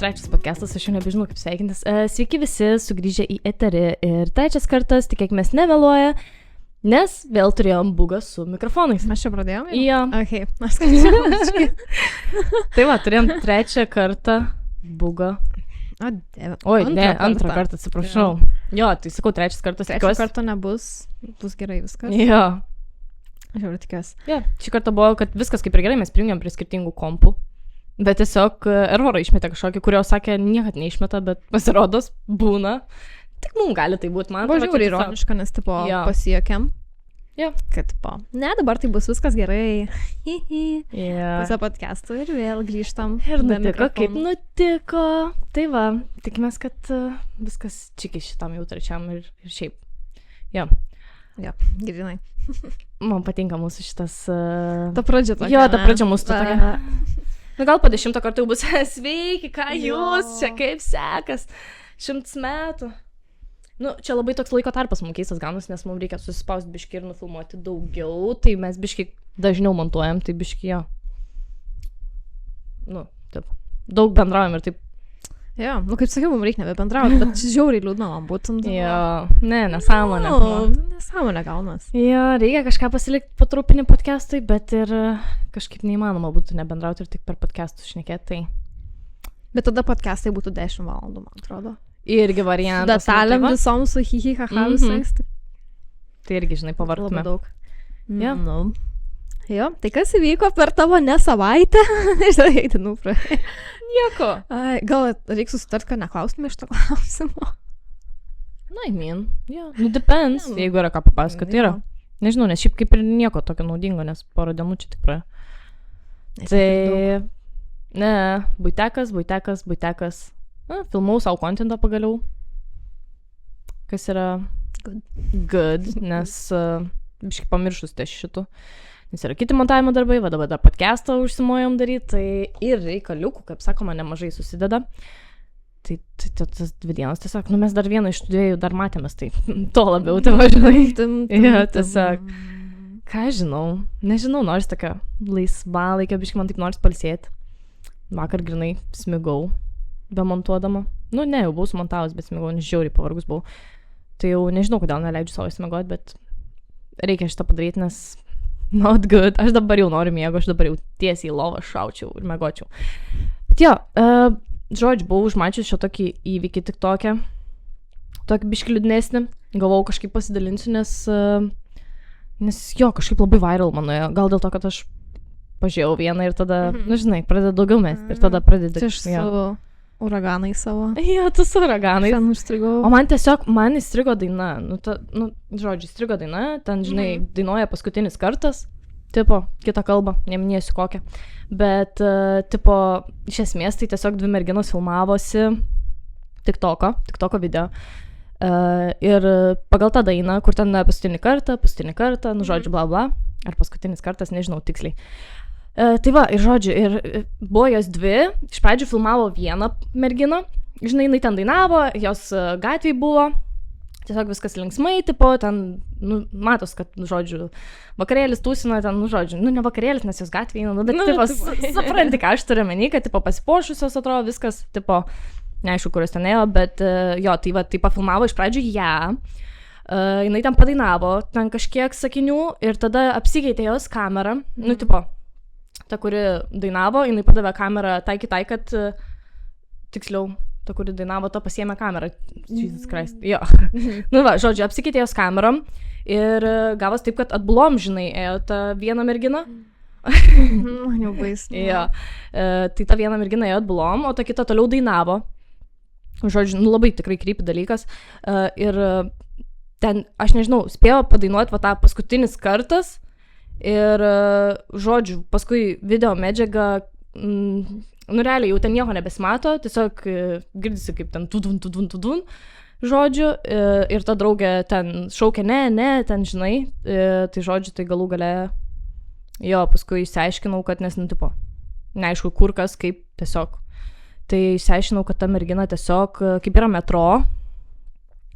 trečias podcastas, aš jau nebežinau kaip sveikintis. Sveiki visi, sugrįžę į eterį ir trečias kartas, tikėkime nemeluoja, nes vėl turėjom bugą su mikrofonais. Mes čia pradėjom? Jo. Okay. Aš skaičiau. Tai va, turėjom trečią kartą bugą. O, dieve. Oi, antrą kartą, atsiprašau. Jo, tai sakau, trečias kartas. Trečias karto nebus, bus gerai viskas. Jo. Aš jau tikiuosi. Jo, šį kartą buvo, kad viskas kaip ir gerai, mes prijungėm prie skirtingų kompų. Bet tiesiog errorą išmetė kažkokį, kurio sakė, niekad neišmeta, bet pasirodos būna. Tik mums gali tai būti, man atrodo. Buvo žiūri ironiška, nes tipo pasijuokėm. Jo. Kad tipo, ne, dabar tai bus viskas gerai. Pusę podcastų ir vėl grįžtam. Ir nutiko, kaip nutiko. Tai va, tikimės, kad viskas čiki šitam jau trečiam ir šiaip. Jo. Jo, girdinai. Man patinka mūsų šitas... Ta pradžia tokia. Jo, ta pradžia mūsų tokia. Nu gal po 10 kartų jau bus sveiki, ką jūs, čia kaip sekas, 100 metų. Nu, čia labai toks laiko tarpas mums keistas gaunasi, nes mums reikia susispausti biškį ir nufilmuoti daugiau, tai mes biškį dažniau montuojam, tai biškį jo. Nu, taip, daug bendraujam ir taip. Jo, nu kaip sakiau, mums reikia nebebendrauti, bet žiauriai liūdna man būtum. Jo, ne, nesąmonė. Nesąmonė gaunas. Jo, reikia kažką pasilikti po trupinį podcastui, bet ir kažkaip neįmanoma būtų nebendrauti ir tik per podcastus šnekėti. Tai... Bet tada podcastai būtų 10 valandų, man atrodo. Irgi variantas. Detalėm visom su hihi haha visais. Tai irgi, žinai, pavartume. Labai daug. Jo. Nu. Jo, tai kas įvyko per tavo nesavaitę? Žinai, tai nupraė. Nieko. Ai, gal reikia susitarti, kad neklaustume iš to klausimo. Na, jo. Nu, depends. Jeigu yra ką papasakoti, yra. Nežinau, nes šiaip kaip ir nieko tokio naudingo, nes porą dienų čia tik praėjo. Tai... Ne, buitekas. Na, filmau savo kontentą pagaliau. Kas yra... Good, nes... Biškai pamiršus ties šitų. Nes yra kiti montavimo darbai, va dabar dar podcastą užsimojom daryti, tai ir reikaliukų, kaip sakoma, nemažai susideda. Tai tas 2 dienas tiesiog, nu mes dar vieną iš 2 dar matėmės, tai to labiau, tai važiuojai. Jo, tiesiog. Ką nežinau, nors tokia laisvalaikio, biškai man taip nors palsėti. Vakar grinai smigau, bemontuodama. Nu, ne, jau buvau sumontavus, bet smigau, nes žiauriai pavargus buvau. Tai jau nežinau, kodėl neleidžiu savo smigoti, bet reikia šitą padaryti, nes not good. Aš dabar jau noriu miego, aš dabar jau tiesiai į lovą šaučiau ir miegočiau. Bet jo, žodžiu, buvau užmačius šio tokį įvykį tik tokį biškį liūdnesnį. Galvojau kažkaip pasidalinsiu, nes jo, kažkaip labai viral mano. Gal dėl to, kad aš pažiūrėjau vieną ir tada, nu žinai, pradeda daugiau mesti ir tada pradeda. Čia aš su uraganai savo. Jo, tu su uraganai. Ten užstrigau. O man įstrigo daina, žodžiu, įstrigo daina, ten, žinai, dainuoja paskutinis kartas, tipo, kitą kalbą, neminėsiu kokią, bet, tipo, iš esmės tai tiesiog 2 merginos filmavosi TikToko video ir pagal tą dainą, kur ten paskutinį kartą, nu, žodžiu, bla bla, ar paskutinis kartas, nežinau tiksliai. Tai va, ir žodžiu, ir buvo jos 2, iš pradžių filmavo vieną merginą, žinai, jinai ten dainavo, jos gatvėj buvo, tiesiog viskas linksmai, tipo, ten, nu, matos, kad, nu, žodžiu, vakarėlis tūsino, ten, nu, žodžiu, nu, ne vakarėlis, nes jos gatvėj, nu, bet, tipo, supranti, ką aš turiu menį, kad, tipo, pasipuošusios atrodo viskas, tipo, neaišku, kurios ten ėjo, bet, jo, tai va, tai pafilmavo iš pradžių ją, jinai ten padainavo, ten kažkiek sakinių ir tada apsikeitė jos kamerą, nu, tipo, ta, kuri dainavo, jinai padavė kamerą tai kitai, kad tiksliau, ta, kuri dainavo, ta pasiėmė kamerą. Jesus Christ. Jo. Nu va, žodžiu, apsikeitė jos kamerom ir gavos taip, kad atbulom, žinai, ėjo ta viena mergina. Man jau baisu. Jo. Tai ta viena mergina ėjo atbulom, o ta kita toliau dainavo. Žodžiu, nu labai tikrai creepy dalykas. Ir ten, aš nežinau, spėjo padainuoti va tą paskutinis kartas. Ir, žodžiu, paskui video medžiaga, nu realiai jau ten nieko nebesimato, tiesiog girdisi kaip ten tudun, žodžiu, ir ta draugė ten šaukė, ne, ten žinai, tai žodžiu, tai galų gale, jo, paskui išsiaiškinau, kad nes, nu, tipo, neaišku kur kas, kaip tiesiog, tai išsiaiškinau, kad ta mergina tiesiog, kaip yra metro,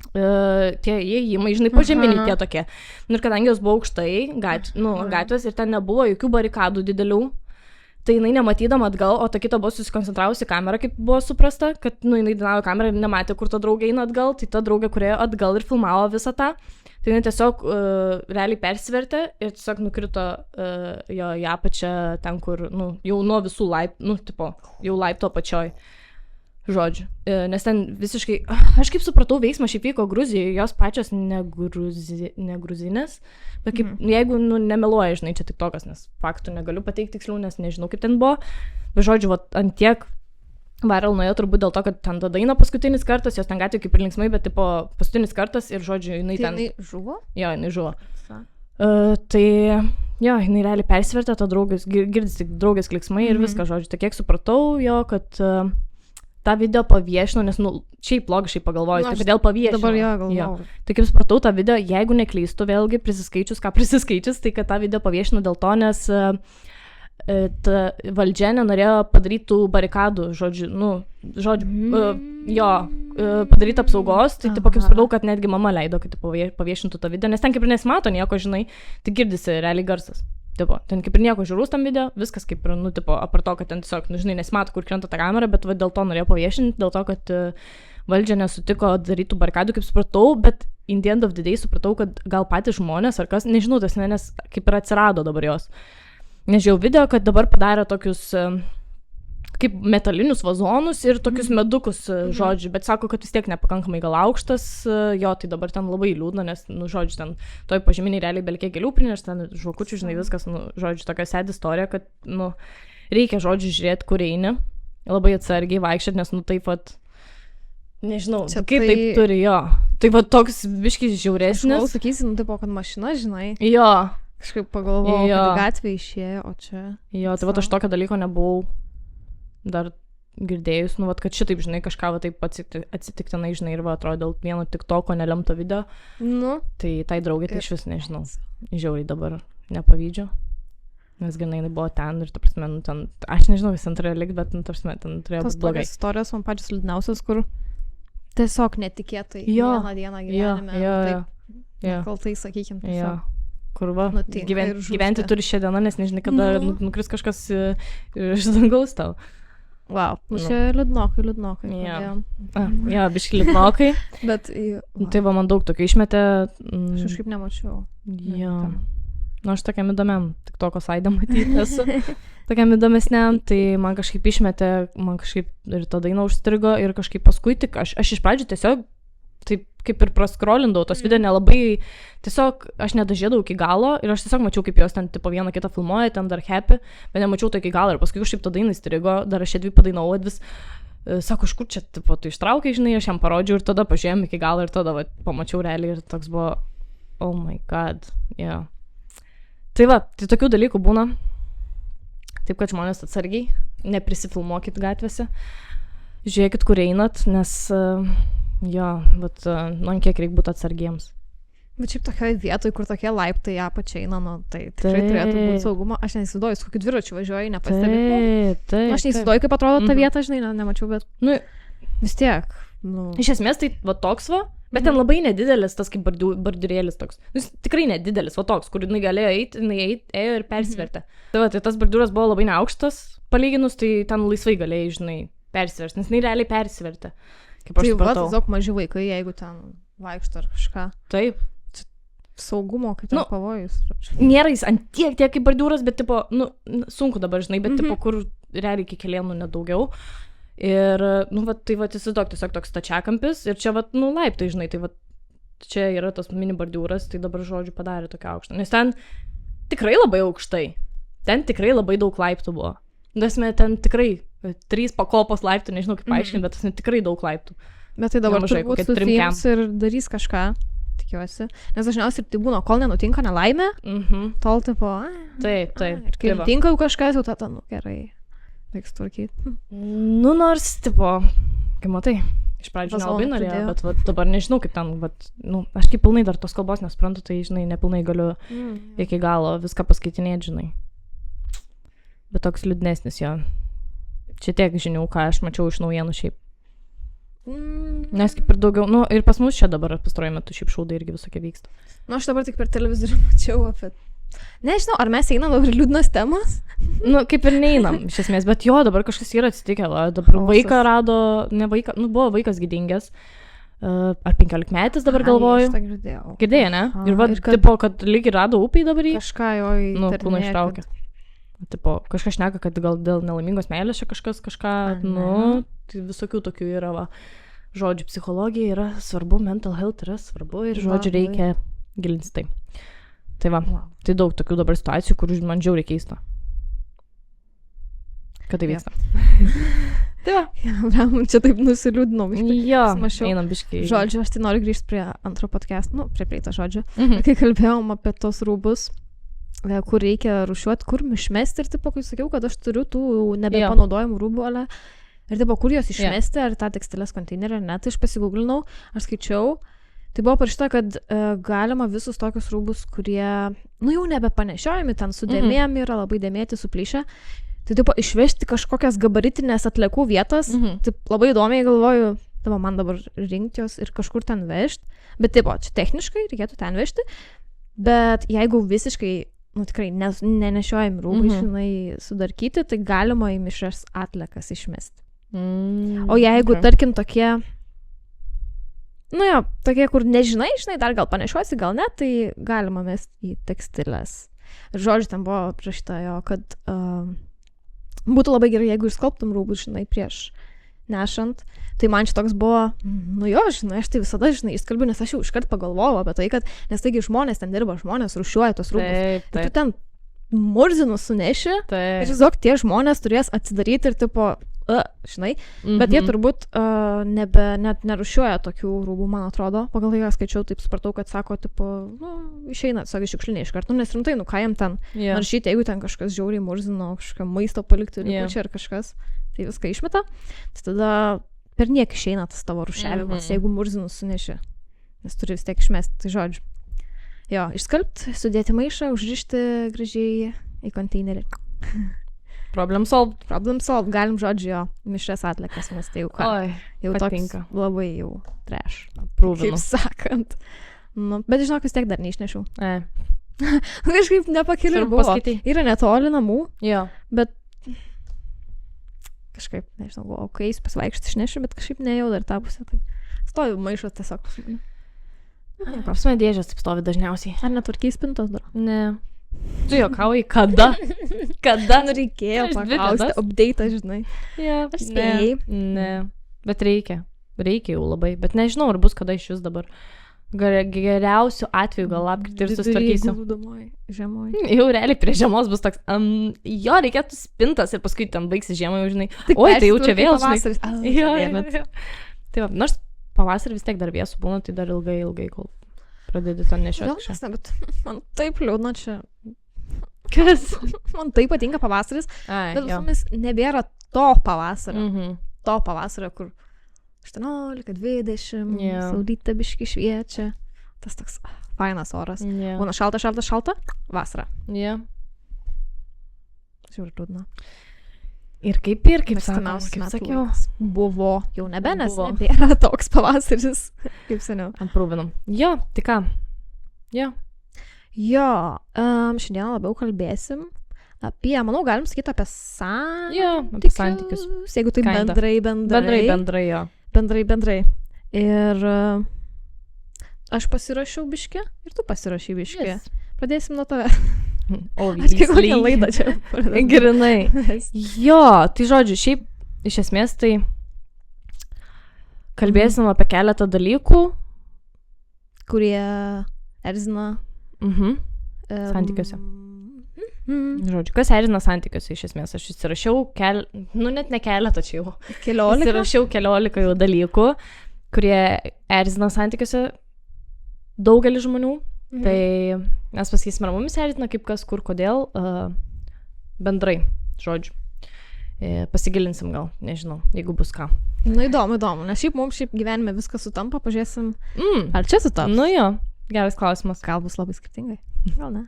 tie įėjimai, žinai, požeminiai tie tokie. Nu, ir kadangi jos buvo aukštai, gatvės ir ten nebuvo jokių barikadų didelių, tai jinai nematydama atgal, o ta kita buvo susikoncentravusi kamerą, kaip buvo suprasta, kad, jinai dainavo kamerą ir nematė, kur ta draugė eina atgal, tai ta draugė, kurie atgal ir filmavo visą tą, tai jinai tiesiog realiai persivertė ir tiesiog nukrito jo į apačią ten, kur, jau nuo visų laiptų, jau laipto apačioj. Žodžiu, nes ten visiškai, aš kaip supratau, veiksmas šiaip vyko Gruzijoje, jos pačios ne gruzinės, bet kaip, jeigu, nemeluoja, žinai, čia tik tokas, nes faktų negaliu pateikti tiksliau, nes nežinau, kaip ten buvo, bet žodžiu, ant tiek viral nuėjo turbūt dėl to, kad ten ta daina paskutinis kartas, jos ten gatvė kaip ir linksmai, bet tipo paskutinis kartas ir žodžiu, jinai ten... Tai jinai žuvo? Jo, jinai žuvo. Tai, jo, jinai realiai persivertė, ta draugės, girdis tik draugės kliksmai ir viską, žodžiu, tai kiek supratau jo, kad... tą video paviešino, nes, šiaip logiškai pagalvojus, tai kodėl paviešino. Dabar jo galvojau. Tai kaip supratau, tą video, jeigu neklystu, vėlgi prisiskaičius, tai kad tą video paviešino dėl to, nes ta valdžia nenorėjo padaryti tų barikadų, padaryti apsaugos, tai tipo, kaip supratau, kad netgi mama leido, kad paviešintų tą video, nes ten kaip ir nesimato nieko, žinai, tai girdisi realiai garsas. Tipo, ten kaip ir nieko žiūrus tam video, viskas kaip ir, apart to, kad ten tiesiog, žinai, nesimato, kur krenta ta kamera, bet dėl to norėjo paviešinti, dėl to, kad valdžia nesutiko daryti barikadų, kaip supratau, bet in the end of the day supratau, kad gal patys žmonės ar kas, nežinau, tas nes kaip ir atsirado dabar jos. Nežiūrėjau video, kad dabar padarė tokius kaip metalinius vazonus ir tokius medukus, žodžiu, bet sako, kad vis tiek nepakankamai gal aukštas, jo, tai dabar ten labai liūdna, nes, žodžiu, ten toj pažyminiai realiai belkiek gėlių prineš, ten žvakučių, žinai, viskas, žodžiu, tokia sad istorija, kad, reikia, žodžiu, žiūrėti, kur eini, labai atsargiai vaikščioti, nes, taip pat, nežinau, kaip taip turi, jo. Tai va toks biškis žiauresnis. Aš sakysi, taip, kad mašina, žinai. Jo. Kažkaip pagalvojau, kad gatvė išėjo, o čia... Jo, tai va aš tokio dalyko nebuvau dar girdėjus, kad šitaip, žinai, kažką va taip atsitiktinai, žinai, ir va atrodo dėl vieno TikToko nelemto video. Tai draugė tai iš vis nežinau. Žiauriai dabar nepavydžiu. Nes jinai buvo ten ir, ta prasme, ten, aš nežinau, vis ten turėjo likti, bet, ta prasme, ten turėjo būti blogai. Tos istorijos man pačios liūdniausios, kur tiesiog netikėtai vieną dieną gyvenime, taip kaltai, sakykim, tiesiog. Kur va, gyventi turi šią dieną, nes nežinai, kada nukris kažkas iš dangaus tau. Wow, čia liūdnokai. Jo, biški liūdnokai. Bet... Tai va, man daug tokio išmetė. Aš kažkaip nemačiau. Jo. Aš tokiam įdomiam, tik toko saidą matyti esu. Tokiam įdomesniam, tai man kažkaip išmetė, man kažkaip ir ta daina užstrigo ir kažkaip paskui tik aš iš pradžių tiesiog taip kaip ir praskrolindau tos video nelabai, tiesiog aš nedažėdavau iki galo ir aš tiesiog mačiau, kaip jos ten tipo vieną kitą filmuoja, ten dar happy, bet nemačiau to iki galo ir paskui kažkaip ta daina įstrigo, dar aš dvi padainau, vis sako, iš kur čia, tipo, tu ištraukai, žinai, aš jam parodžiau ir tada pažiūrėjom iki galo ir tada va, pamačiau realiai ir toks buvo, oh my god, yeah. Tai va, tai tokių dalykų būna, taip kad žmonės atsargiai, neprisifilmuokit gatvėse, žiūrėkit, kur einat, nes... Jo, bet kiek reikia būti atsargiems. Bet šiaip tokioje vietoje, kur tokie laiptai apačiai eina, tai tikrai turėtų būti saugumo. Aš neįsivaizduoju, su kokiu dviračiu važiuoju, nepastebėjau. Aš neįsivaizduoju, kaip atrodo ta vieta, žinai, nemačiau, bet vis tiek. Iš esmės tai va toks va, bet ten labai nedidelis tas kaip bardurėlis toks. Jis tikrai nedidelis, va toks, kur jinai galėjo eiti, ėjo ir persivertė. Tai tas bardūras buvo labai neaukštas palyginus, tai ten laisvai galėjai, žinai, persiverti, nes jinai realiai persivertė. Tai va, tiesiog maži vaikai, jeigu ten vaikšto ar kažką. Taip. Saugumo, kaip ten pavojus. Nėra jis ant tiek kaip bordiūras, bet tipo, sunku dabar, žinai, bet tipo, kur realiai iki kelienų nedaugiau. Ir, va, tai va, tiesiog toks stačiakampis ir čia, va, laiptai, žinai, tai va, čia yra tas mini bordiūras, tai dabar, žodžiu, padarė tokią aukštą. Nes ten tikrai labai aukštai. Ten tikrai labai daug laiptų buvo. Nesme, ten tikrai 3 pakopos laiptų, nežinau kaip paaiškinti, bet tas tikrai daug laiptų. Bet tai dabar turbūt susiims ir darys kažką, tikiuosi. Nes dažniausiai tai būna, kol nenutinka nelaimė, tol tipo, taip. Ir kai nutinka jau kažkas, jau tada, gerai, reiks tvarkyti. Nors, tipo, kaip matai, iš pradžių nelabai norėjau, bet va, dabar nežinau kaip ten, bet, aš kaip pilnai dar tos kalbos nesprantu, tai, žinai, nepilnai galiu iki galo viską paskaitinėti, žinai. Bet toks liūdnesnis jo. Čia tiek žinių, ką aš mačiau iš naujienų šiaip. Nes kaip ir daugiau, ir pas mus čia dabar pastaruoju metu šiaip šaudai irgi visokie vyksta. Aš dabar tik per televizorių mačiau apie Nežinau, ar mes einam dabar liūdnas temas? Nu, kaip ir neinam, iš esmės, bet jo, dabar kažkas yra atsitikę, dabar vaiką rado, ne vaiką, nu, buvo vaikas gydingęs, ar 15 metais dabar galvoju. Girdėjai, ne? Ir va, tipo, kad lyg ir rado upiai dabar jį. Kažką jo į... Nu, kūną ištraukė. Tipo, kažkas šneka, kad gal dėl nelaimingos meilės čia kažką, nu, tai visokių tokių yra, va. Žodžiu, psichologija yra svarbu, mental health yra svarbu ir žodžiu reikia gilintis tai. Tai va, tai daug tokių dabar situacijų, kur man žiauriai keista. Kad tai vyksta. Tai va. Čia taip nusiliūdinau. Jo, einam biškai. Žodžiu, aš tai noriu grįžti prie antro podcast, nu, prie prieito žodžio. Kai kalbėjom apie tos rūbus, kur reikia rūšiuoti, kur išmesti ir tipo, kai sakiau, kad aš turiu tų nebepanaudojimų rūbų, ale, ir tipo, kur jos išmesti, ar tą tekstilės konteinerį, ar ne, tai aš pasigūglinau, aš skaičiau. Tai buvo parašyta, kad galima visus tokius rūbus, kurie, nu jau nebepanešiojami, ten su dėmėjami yra labai dėmėti, suplyšę. Tai tipo išvežti kažkokias gabaritinės atliekų vietas. Taip labai įdomiai galvoju, tipo man dabar rinkti jos ir kažkur ten vežti. Bet tipo, čia techniškai reikėtų ten vežti. Bet jeigu visiškai, nu tikrai nenešiojami rūbai, žinai, sudarkyti, tai galima į mišrias atliekas išmesti. O jeigu, tarkim, tokie... Nu jo, tokie, kur nežinai, dar gal panešiuosi, gal ne, tai galima mesti į tekstilės. Ir žodžiu, ten buvo prašyta jo, kad būtų labai gerai, jeigu išskalbtum rūbus, žinai, prieš nešant. Tai man čia toks buvo, nu jo, žinai, aš tai visada, žinai, išskalbiu, nes aš jau iškart pagalvojau apie tai, kad, nes taigi žmonės ten dirba, žmonės rūšiuoja tos rūbus. Taip. Ir tu ten murzinus suneši, ir tiesiog tie žmonės turės atsidaryti ir tipo... žinai, bet jie turbūt net nerūšiuoja tokių rūbų, man atrodo, pagal tai, ką skaičiau, taip supratau, kad sako, tipo, nu, išeina, tiesiog iš šiukšlinė iš karto, nes rimtai, nu, ką jam ten naršyti, jeigu ten kažkas žiauriai murzino, kažką maisto palikti likučiai ar kažkas, tai viską išmeta, tai tada per niek išeina tas tavo rūšiavimas, jeigu murzinus suneši, nes turi vis tiek išmesti, tai žodžiu. Jo, išskalbti, sudėti maišą, užrišti gražiai į konteinerį. Problem solved. Problem solved. Galim žodžiu jo mišrias atliekas, nes tai jau ką. Oi, jau patinka. Toks labai jau trash. Prūvinu. Kaip sakant. Nu, bet žinok, vis tiek dar neišnešiau. Kažkaip Kažkaip nepakeliu buvo. Yra netoli namų. Jo. Bet kažkaip, nežinau, buvo, kai jis pasivaikščioti išnešiu, bet kažkaip nejau dar tą pusę. Tai stovi maišas tiesiog. Prasme dėžės taip stovi dažniausiai. Ar netvarkiai spintos dar? Ne. Tu jokauji, kada? Kada? Nu, reikėjo paklausti, update, žinai. Aš spėjai. Ne. Bet reikia. Reikia jau labai. Bet nežinau, ar bus kada iš vis dabar. Geriausiu atveju gal lapkritį ir susitvarkysiu. Žemoj. Jau realiai prie žiemos bus toks, jo, reikėtų spintas ir paskui ten baigsi žiemą, jau žinai. Oi, tai jau čia vėl, žinai. Jo. Tai va, nors pavasarį vis tiek dar vėsų būna, tai dar ilgai, kol pradedi to nešioti. Bet man taip liūdna čia. Kas? Man taip patinka pavasaris, bet visomis nebėra to pavasario. To pavasario, kur 18, 20, saulytė biški šviečia. Tas toks fainas oras. Būna šalta, vasara. Žiūrė liūdna. Ir kaip sakiau, buvo jau nebe, nes nebėra toks pavasaris, kaip seniau. Aprūvinam. Jo, tai ką? Jo. Jo, šiandien labiau kalbėsim apie, manau, galim sakyti apie santykius. Jo, apie santykius. Jeigu tai bendrai, jo. Bendrai. Ir aš pasirašiau biškį ir tu pasirašai biškį. Yes. Pradėsim nuo tave. Aš kiek kokią laidą čia. Grinai. Jo, tai žodžiu, šiaip iš esmės tai kalbėsim apie keletą dalykų, kurie erzina santykiuose. Žodžiu, kas erzina santykiuose iš esmės? Aš įsirašiau net ne keletą čia jau. 14? Įsirašiau 14 jau dalykų, kurie erzina santykiuose daugelį žmonių. Tai mes pasakysime, ar mumis erzina kaip kas, kur, kodėl, bendrai, žodžiu. Pasigilinsim gal, nežinau, jeigu bus ką. Nu, įdomu, nes mums gyvenime viskas sutampa, pažiūrėsim, ar čia sutampa. Nu jo, geras klausimas. Gal bus labai skirtingai, gal ne?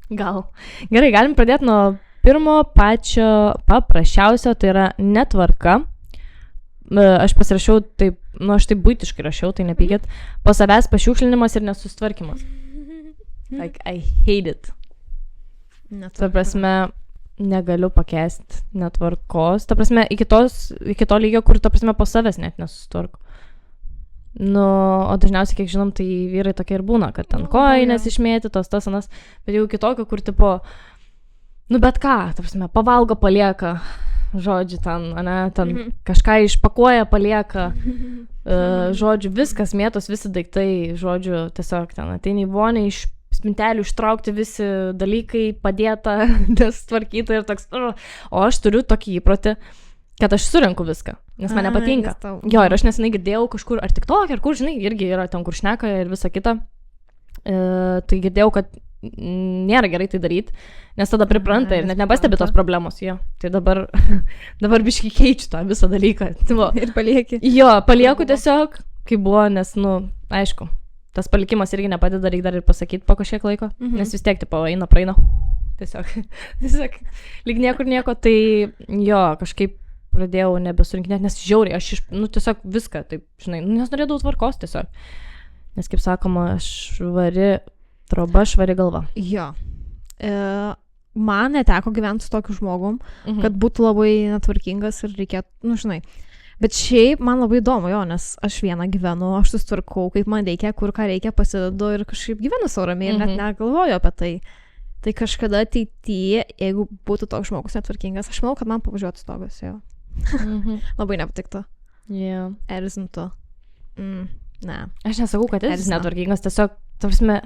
Gal. Gerai, galim pradėti nuo pirmo pačio paprasčiausio, tai yra netvarka. Aš pasirašiau taip, aš taip buitiškai rašiau, tai nepykit, po savęs pašiukšlinimas ir nesusitvarkymas. Like, I hate it. Ta prasme, negaliu pakęsti netvarkos. Ta prasme, iki to lygio, kur, ta prasme, po savęs net nesusitvarko. Nu, o dažniausiai, kiek žinom, tai vyrai tokie ir būna, kad ten kojinės išmėtytos, tas anas, bet jau kitokio, kur tipo, nu bet ką, ta prasme, pavalgo palieka, žodžiu, ten kažką išpakuoja, palieka, žodžiu, viskas mėtos, visi daiktai, žodžiu, tiesiog ten ateini į vonę, iš spintelių ištraukti visi dalykai, padėta, tvarkyta ir toks, o aš turiu tokį įprotį, kad aš surenku viską, nes man nepatinka. Jo, ir aš nesenai girdėjau kažkur, ar TikTok, ar kur, žinai, irgi yra ten, kur šneka ir visa kita. Tai girdėjau, kad nėra gerai tai daryti, nes tada pripranta ir net nepastebi tos problemos. Jo, tai dabar biškai keičiu tą visą dalyką. Ir palieki. Jo, palieku tiesiog, kaip buvo, nes, aišku, tas palikimas irgi nepadeda, reikia dar ir pasakyti po kažkiek laiko, nes vis tiek, tipo, eina, praeina. Tiesiog, lyg niekur nieko, tai jo, kažkaip pradėjau nebesurinkinėti, nes žiauriai, aš tiesiog viską, taip, žinai, nes norėdavau tvarkos tiesiog. Nes, kaip sakoma, švari troba, švari galva. Jo. Man neteko gyventi su tokiu žmogum, kad būtų labai netvarkingas ir reikėtų, žinai. Bet šiaip man labai įdomu, jo, nes aš vieną gyvenu, aš susitvarkau, kaip man reikia, kur ką reikia, pasidedu ir kažkaip gyvenu savo ramiai ir net negalvoju apie tai. Tai kažkada ateityje, jeigu būtų toks žmogus netvarkingas, aš manau, kad man pavažiuotų stogas, jo. Labai nepatiktų. Yeah. Erzintų. Ne. Aš nesakau, kad esi netvarkingas, tiesiog, tarsi,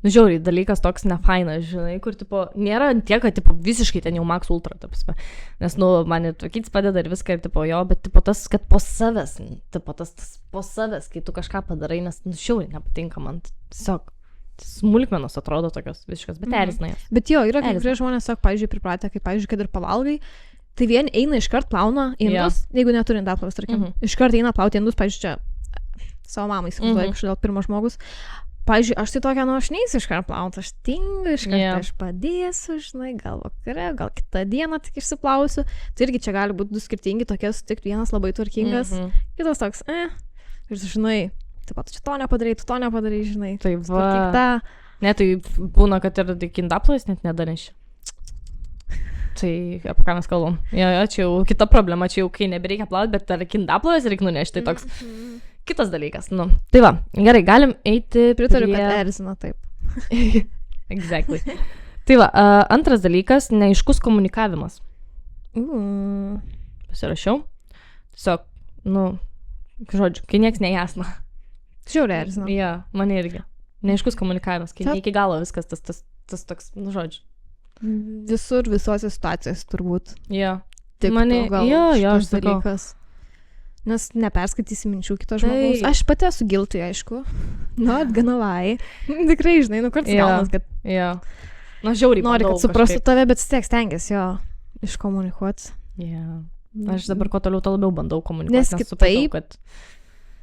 žiauriai, dalykas toks nefainas, žinai, kur, tipo, nėra tiek, kad, tipo, visiškai ten jau max ultra, tarsi, nes, man ir tvarkytis padeda ir viską, ir, tipo, jo, bet, tipo, tas, kad po savęs, tipo, tas po savęs, kai tu kažką padarai, nes, žiauriai nepatinka man, tiesiog. Smulkmenos atrodo tokios visiškas, bet erzina jas. Bet jo, yra kai kurie žmonės, pavyzdžiui, pripratę, kaip, pavyzdžiui, kad ir pavalgai, tai vien eina iškart plauna indus, jeigu neturi indaplovės, tarkim. Iškart eina plauti indus, pavyzdžiui, čia savo mamai įsivaizduoju, kažkodėl pirmas žmogus. Pavyzdžiui, aš tai tokia, aš neįsiu iškart plauti, aš tingiu, iškart aš padėsiu, žinai, gal vakare, gal kitą dieną tik išsiplausiu. Tai irgi čia gali būti du skirtingi, tokie sutikti, vienas labai tvarkingas, kitas toks, ir žinai, taip pat, tu to nepadarai, žinai. Tai va. Ne, tai būna, kad ir indaplovės net nedaneši. Tai apie ką mes kalbam. Jo, čia jau kita problema, čia jau kai nebereikia plauti, bet ar indaplovės reikia nunešti, tai toks kitas dalykas. Tai va, gerai, galim eiti Pritariu, kad erzina taip. Exactly. Tai va, antras dalykas, neaiškus komunikavimas. Pasirašiau. Tiesiog, žodžiu, kai nieks nejasna. Žiauriai erzina. Jo, mane irgi. Neaiškus komunikavimas, kai ne iki galo viskas tas toks, žodžiu. Visur, visose situacijose turbūt. Jo. Tik mane, jo, aš dalykas. Nes neperskaitysi minčių kito žmogaus. Aš pati esu guilty, aišku. Not gonna lie. Tikrai, žinai, kartais gaunas, kad... Jo. Žiauriai nori, kad suprastų tave, bet tiek stengiasi jo iškomunikuoti. Jo. Aš dabar kuo toliau, to labiau bandau komunikuoti. Nes kitaip, kad...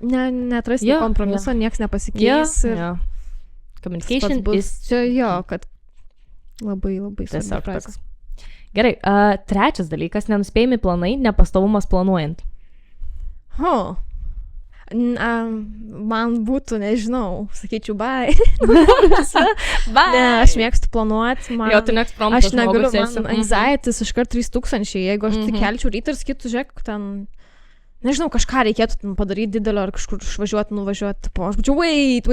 Netrasti kompromiso, nieks nepasikeis. Jo. Communication is... Čia jo, kad labai svarbi frazė. Gerai, trečias dalykas, nenuspėjami planai, nepastovumas planuojant. Man būtų, nežinau, sakyčiau, bye. Ne, aš mėgstu planuoti. Aš negaliu, man anxieties iškart 3000, jeigu aš tik kelčiau rytą ir sakytų, žiūrėk, ten, nežinau, kažką reikėtų padaryti didelio ar kažkur išvažiuoti, nuvažiuoti. Aš būčiau, wait,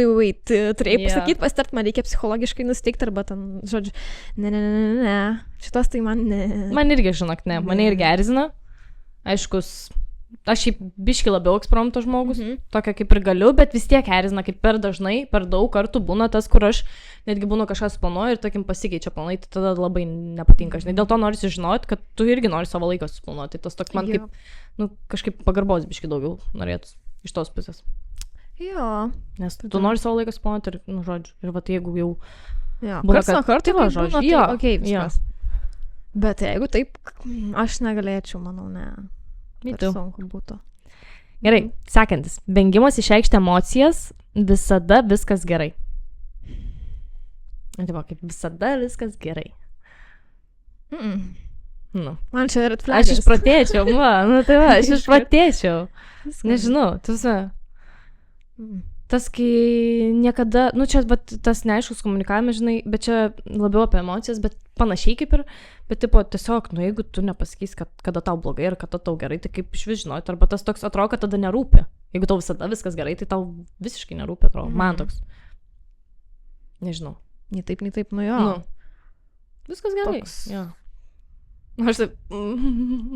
turėjai pasakyti, pasitart, man reikia psichologiškai nusteikti arba ten, žodžiu, ne, šitas tai man ne. Man irgi, žinok, ne, mane irgi erzina. Aiškus, aš šiaip biški labiau ekspromto žmogus, tokia kaip ir galiu, bet vis tiek erzina, kaip per dažnai, per daug kartų būna tas, kur aš netgi būnu kažką suplanuoju ir tokim pasikeičia planai, tai tada labai nepatinka. Žinai, dėl to norisi žinoti, kad tu irgi nori savo laiką suplanuoti. Tai tas toks man kaip, kažkaip pagarbos biški daugiau norėtų iš tos pusės. Jo. Nes tu nori savo laiką suplanuoti ir, žodžiu, ir va tai jeigu jau... Karts nuo karto, va, žodžiu. Jo, okei, viskas. Bet jeigu taip, aš negalėčiau, manau, ne. Per sunku būtų. Gerai, sekantis. Vengimas išreikšti emocijas, visada viskas gerai. Tai va, kaip visada viskas gerai. Man čia red flagas. Aš išpratėčiau, aš išpratėčiau. Nežinau, tu visą. tas, kai niekada, nu čia tas neaiškus komunikavimas, žinai, bet čia labiau apie emocijas, bet panašiai kaip ir, bet tipo tiesiog, nu jeigu tu nepasakys, kada tau blogai ir kada tau gerai, tai kaip iš vis žinoti, arba tas toks atrodo, kad tada nerūpi. Jeigu tau visada viskas gerai, tai tau visiškai nerūpi, atrodo, man toks. Nežinau. Nei taip, nu jo. Nu, viskas gerai. Toks. Jo. Aš taip,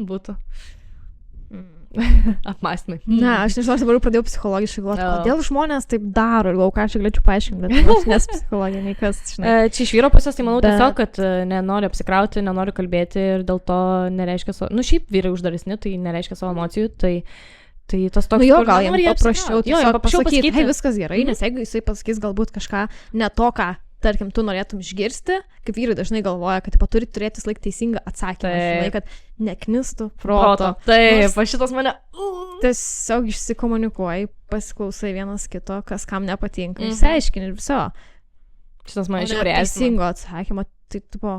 būtų. Apmąstymai. Ne, aš nežinau, aš dabar pradėjau psichologiškai galvoti, kodėl žmonės taip daro ir gal ką aš galėčiau paaiškinti, bet aš nes psichologija, nei kas, žinai. Čia iš vyro pusės, tai manau tiesiog, kad nenori apsikrauti, nenori kalbėti ir dėl to nereiškia savo, nu šiaip vyrai uždaresni, tai nereiškia savo emocijų, tai tas toks, nu jo, gal jam paprasčiau, tiesiog pasakyti, hei, viskas gerai, nes jeigu jisai pasakys galbūt kažką ne to, ką tarkim, tu norėtum išgirsti, kaip vyrai dažnai galvoja, kad turi turėti laik teisingą atsakymą, žinai, kad neknistų proto. Taip, šitas mane... Tiesiog išsikomunikuoji, pasiklausai vienas kito, kas kam nepatinka, išsiaiškini ir viso. Šitas mane žiauriai teisingo atsakymo, tai tipo,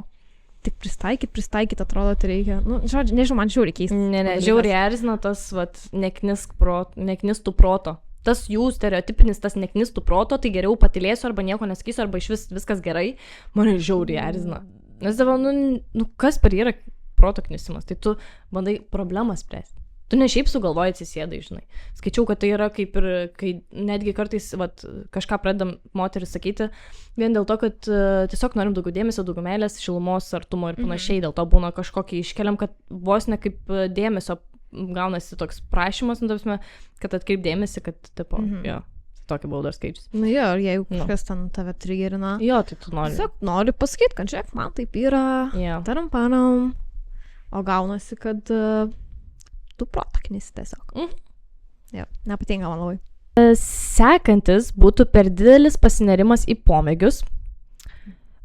tik pristaikyt, atrodo, tai reikia. Nu, žodžiu, nežinau, man žiauriai keista. Ne, žiauriai erzina tas, neknistų proto. Tas jų stereotipinis, tas neknistų proto, tai geriau patylėsiu arba nieko nesakysiu, arba iš viskas gerai, mane žiauriai erzina. Nes dabar, nu kas per yra proto knisimas, tai tu bandai problemą spręsti. Tu ne šiaip sugalvoji atsisėdai, žinai. Skaičiau, kad tai yra kaip ir, kai netgi kartais kažką pradedam moteris sakyti, vien dėl to, kad tiesiog norim daugiau dėmesio, daugiau meilės, šilumos, artumo ir panašiai, dėl to būna kažkokį iškeliam, kad vos ne kaip dėmesio gaunasi toks prašymas, nu, tapsime, kad atkreip dėmesį, kad, tipo, jo, tokia buvo dar skaičius. Nu jo, ir jeigu kažkas ten tave triggerina. Jo, tai tu nori. Tiesiog nori pasakyti, kad žiūrėk, man taip yra, taram, o gaunasi, kad tu protą knisi tiesiog. Jo, nepatinka man labai. Sekantis būtų per didelis pasinerimas į pomėgius.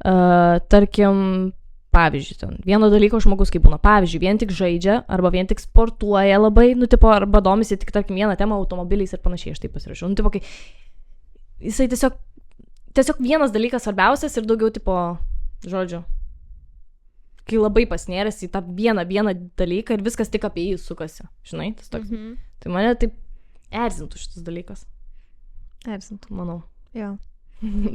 Tarkim, pavyzdžiui, ten vieno dalyko žmogus kaip būna, pavyzdžiui, vien tik žaidžia, arba vien tik sportuoja labai, nu, tipo, arba domisi tik, tarkim, vieną temą automobiliais ir panašiai, aš taip pasirašiau. Nu, tipo, kai jisai tiesiog vienas dalykas svarbiausias ir daugiau, tipo, žodžiu, kai labai pasnėrės į tą vieną dalyką ir viskas tik apie jį sukasi, žinai, tas toks. Tai mane taip erzintų šitas dalykas. Erzintų, manau. Jo.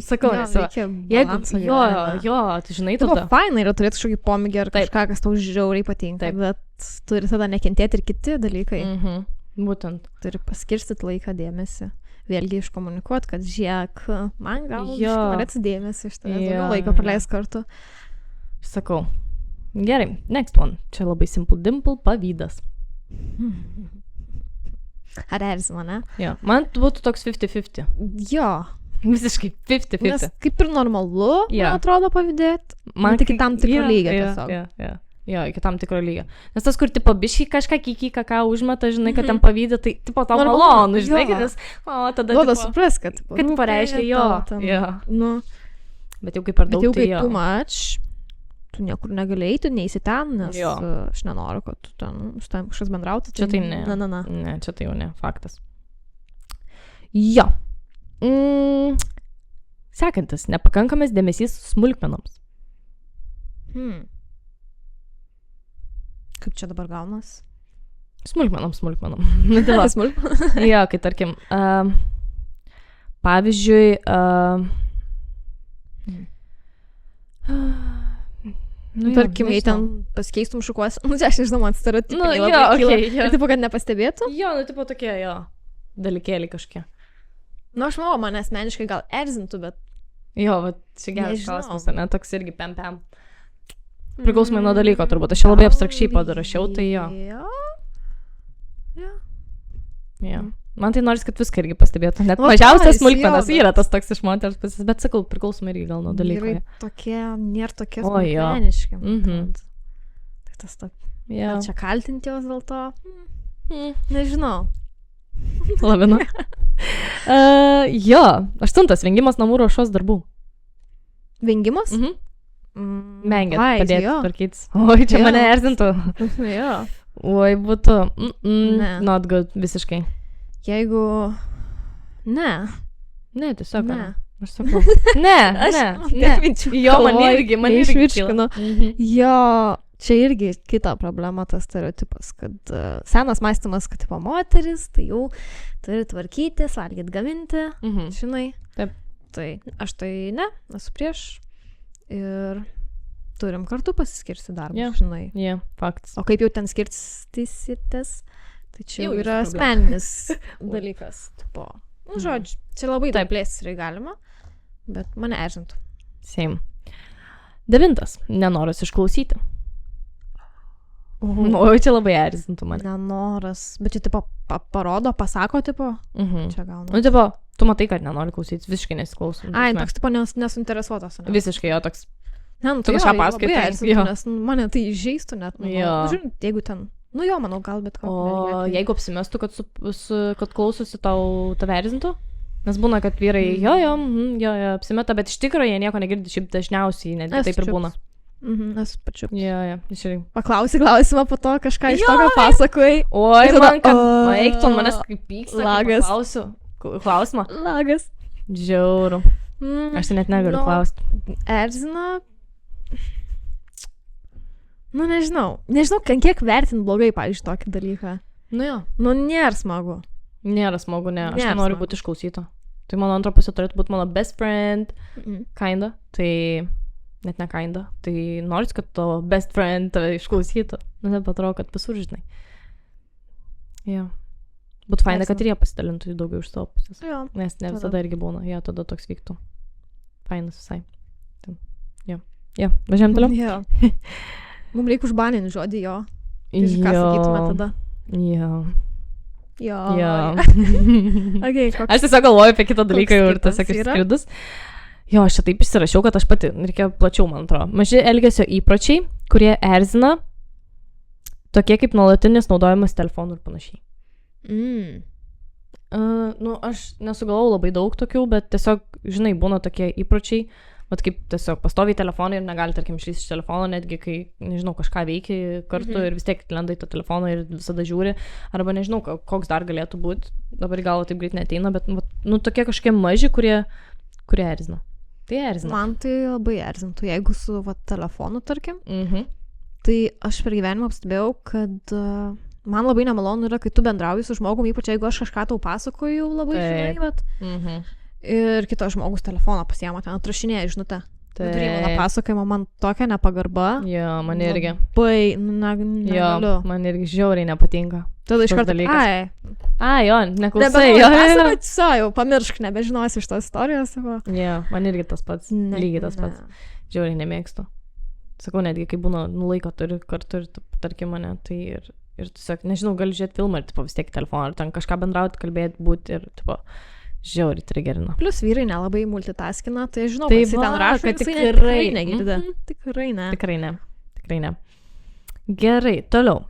Sakau, jeigu, jo, tu žinai, tada. Faina yra turėti kažkokį pomėgį ar kažką, kas tau žiauriai patinka, bet turi tada nekentėti ir kiti dalykai. Būtent. Turi paskirstyti laiką, dėmesį. Vėlgi iškomunikuoti, kad žiūrėk, man gal norėtų dėmesį iš tavęs, daugiau laiko praleis kartu. Sakau. Gerai, next one. Čia labai simple dimple, pavydas. Ar erzina, ne? Jo, man būtų toks 50-50. Jo. Visiškai 50-50. Nes kaip ir normalu, man atrodo, pavydėti. Man tik tam tikro lygio tiesiog. Jo, iki tam tikro lygio. Nes tas, kur tipo biškai kažką ką užmeta, žinai, kad ten pavydė, tai tipo tau malonu, žinai, kad nes, tada duoda supras, kad pareiškia jo. Nu, bet jau kaip per daug, tai jo. Bet jau kaip too much, tu niekur negali eiti, neįsi ten, nes aš nenoriu, kad tu ten su tavim kažkas bendrauti. Čia tai ne. Ne, čia tai jau ne, faktas. Jo. Sekantis, nepakankamas dėmesys smulkmenoms. Kaip čia dabar gaunas? Smulkmenom. Jo, kai tarkim, pavyzdžiui, tarkim, jei ten pasikeistum šukuos, aš nežinau, man stereotipiniai labai kyla. Ir tipo, kad nepastebėtų? Jo, tipo tokie, dalykėliai kažkokie. Nu, aš manau, man asmeniškai gal erzintų, bet... Jo, va, čia geras klausimas, ne, toks irgi pem. Priklausomai nuo dalyko, turbūt. Aš čia labai abstrakčiai padarašiau, tai jo. Jo. Man tai noris, kad viską irgi pastebėtų. Net mažiausias smulkmenas yra tas toks iš moters pusės, bet sakau, priklausomai irgi gal nuo dalyko. Nėra tokie smulkmeniški. Tai tas toks. Čia kaltinti jos dėl to? Nežinau. Lavina. Jo, 8. Vengimas namų ruošos darbų. Vengimas? Vengiat, padėti tvarkytis. Oi, čia mane erzintų. Jo. Oi, būtų. Not good, visiškai. Jeigu... Ne, tiesiog. Ne. Aš sakau. Ne. Jo, man irgi išvirškinu. Jo, čia irgi kita problema, tas stereotipas, kad senas mąstymas, kad tipo moteris, tai jau turi tvarkytis, valgyti, gaminti, žinai. Taip. Tai aš tai ne, esu prieš ir turim kartu pasiskirsti darbą, žinai. Faktas. O kaip jau ten skirstysitės, tai čia jau yra asmeninis dalykas. Tipo, žodžiu, čia labai taip plėsti galima, bet mane erzintų. Same. 9. Nenoras išklausyti. O čia labai erzintų mane. Nenoras. Bet čia tipo parodo, pasako tipo. Čia gauna. Nu, tipo, tu matai, kad nenori klausytis, visiškai nesiklausom. Ai, toks tipo nesuinteresuotas. Ne? Visiškai jo toks. Ne, nu, tu kažką paskaitai. Nes mane tai žeistų net. Žiūrint, jeigu ten. Nu jo, manau, gal bet ką. O jeigu apsimestų, kad klausosi tave erzintų? Nes būna, kad vyrai, jo, apsimeta, bet iš tikrųjų jie nieko negirdi, šiaip dažniausiai, netgi taip ir būna. Esu pačiu. Jo, išriai. Paklausi klausimą po to, kažką iš to, ką pasakojai. Oi, man, kad eik tu manęs kaip pyksta, lagas. Paklausiu klausimą. Lagas. Žiauru. Aš tai net negaliu klausti. Erzina. Nu, nežinau. Nežinau, kiek vertint blogai, pavyzdžiui, tokį dalyką. Nu jo. Nu, nėra smagu. Nėra smagu, ne. Aš noriu būti išklausyta. Tai mano antra pusė turėtų būti mano best friend. Kinda. Tai net ne kinda. Tai noris, kad to best friend tave išklausytų. Nu, taip atrodo, kad visur žinai. Jo. Būtų faina, kad ir jie pasidalintų daugiau iš savo pusės. Jo. Nes ne visada irgi būna. Jo, tada toks vyktų. Fainas visai. Jo. Jo. Važiuojam toliau? Jo. Mums reikia užbaninti žodį jo. Ką sakytume tada? Jo. Jo. Okay, aš tiesiog galvoju apie kitą dalyką ir tiesiog išskridus. Jo, aš čia taip išsirašiau, kad aš pati, reikia plačiau, man atrodo. Maži elgesio įpročiai, kurie erzina, tokie kaip nuolatinis naudojimas telefonų ir panašiai. Nu, aš nesugalvojau labai daug tokių, bet tiesiog, žinai, būna tokie įpročiai, vat kaip tiesiog pastoviai telefonai ir negali, tarkim, išlįsti iš telefono, netgi kai, nežinau, kažką veiki kartu ir vis tiek lenda į tą telefoną ir visada žiūri, arba nežinau, koks dar galėtų būti, dabar gal taip greit neateina, bet, nu, tokie kažkokie maži, kurie erzina. Tai erzina. Man tai labai erzintų, jeigu su telefonu, tarkim, tai aš per gyvenimą apstebėjau, kad man labai nemalonu yra, kai tu bendrauji su žmogum, ypač jeigu aš kažką tau pasakoju labai, žinai, ir kitos žmogus telefoną pasiema, ten atrašinėja žinutę. Vidury mano pasakojimo, man tokia nepagarba. Jo, man irgi. Labai, negaliu. Jo, man irgi žiauriai nepatinka. Tada iš karto dalykas. Jo, neklausai. Jau, pamiršk, nebežinosi iš tos istorijos. Jo, man irgi tas pats, lygiai tas pats. Žiauriai nemėgstu. Sakau, netgi, kai būna laiko turi kartu ir tarkim mane, tai ir tiesiog, nežinau, gali žiūrėti filmą ir vis tiek telefoną, ar ten kažką bendrauti, kalbėti, būti ir tipo... Žiauriai trigerina. Plus vyrai nelabai multitaskina, tai žinau, kad jis ten rašo, kad tikrai negirdi. Tikrai ne. Gerai, toliau.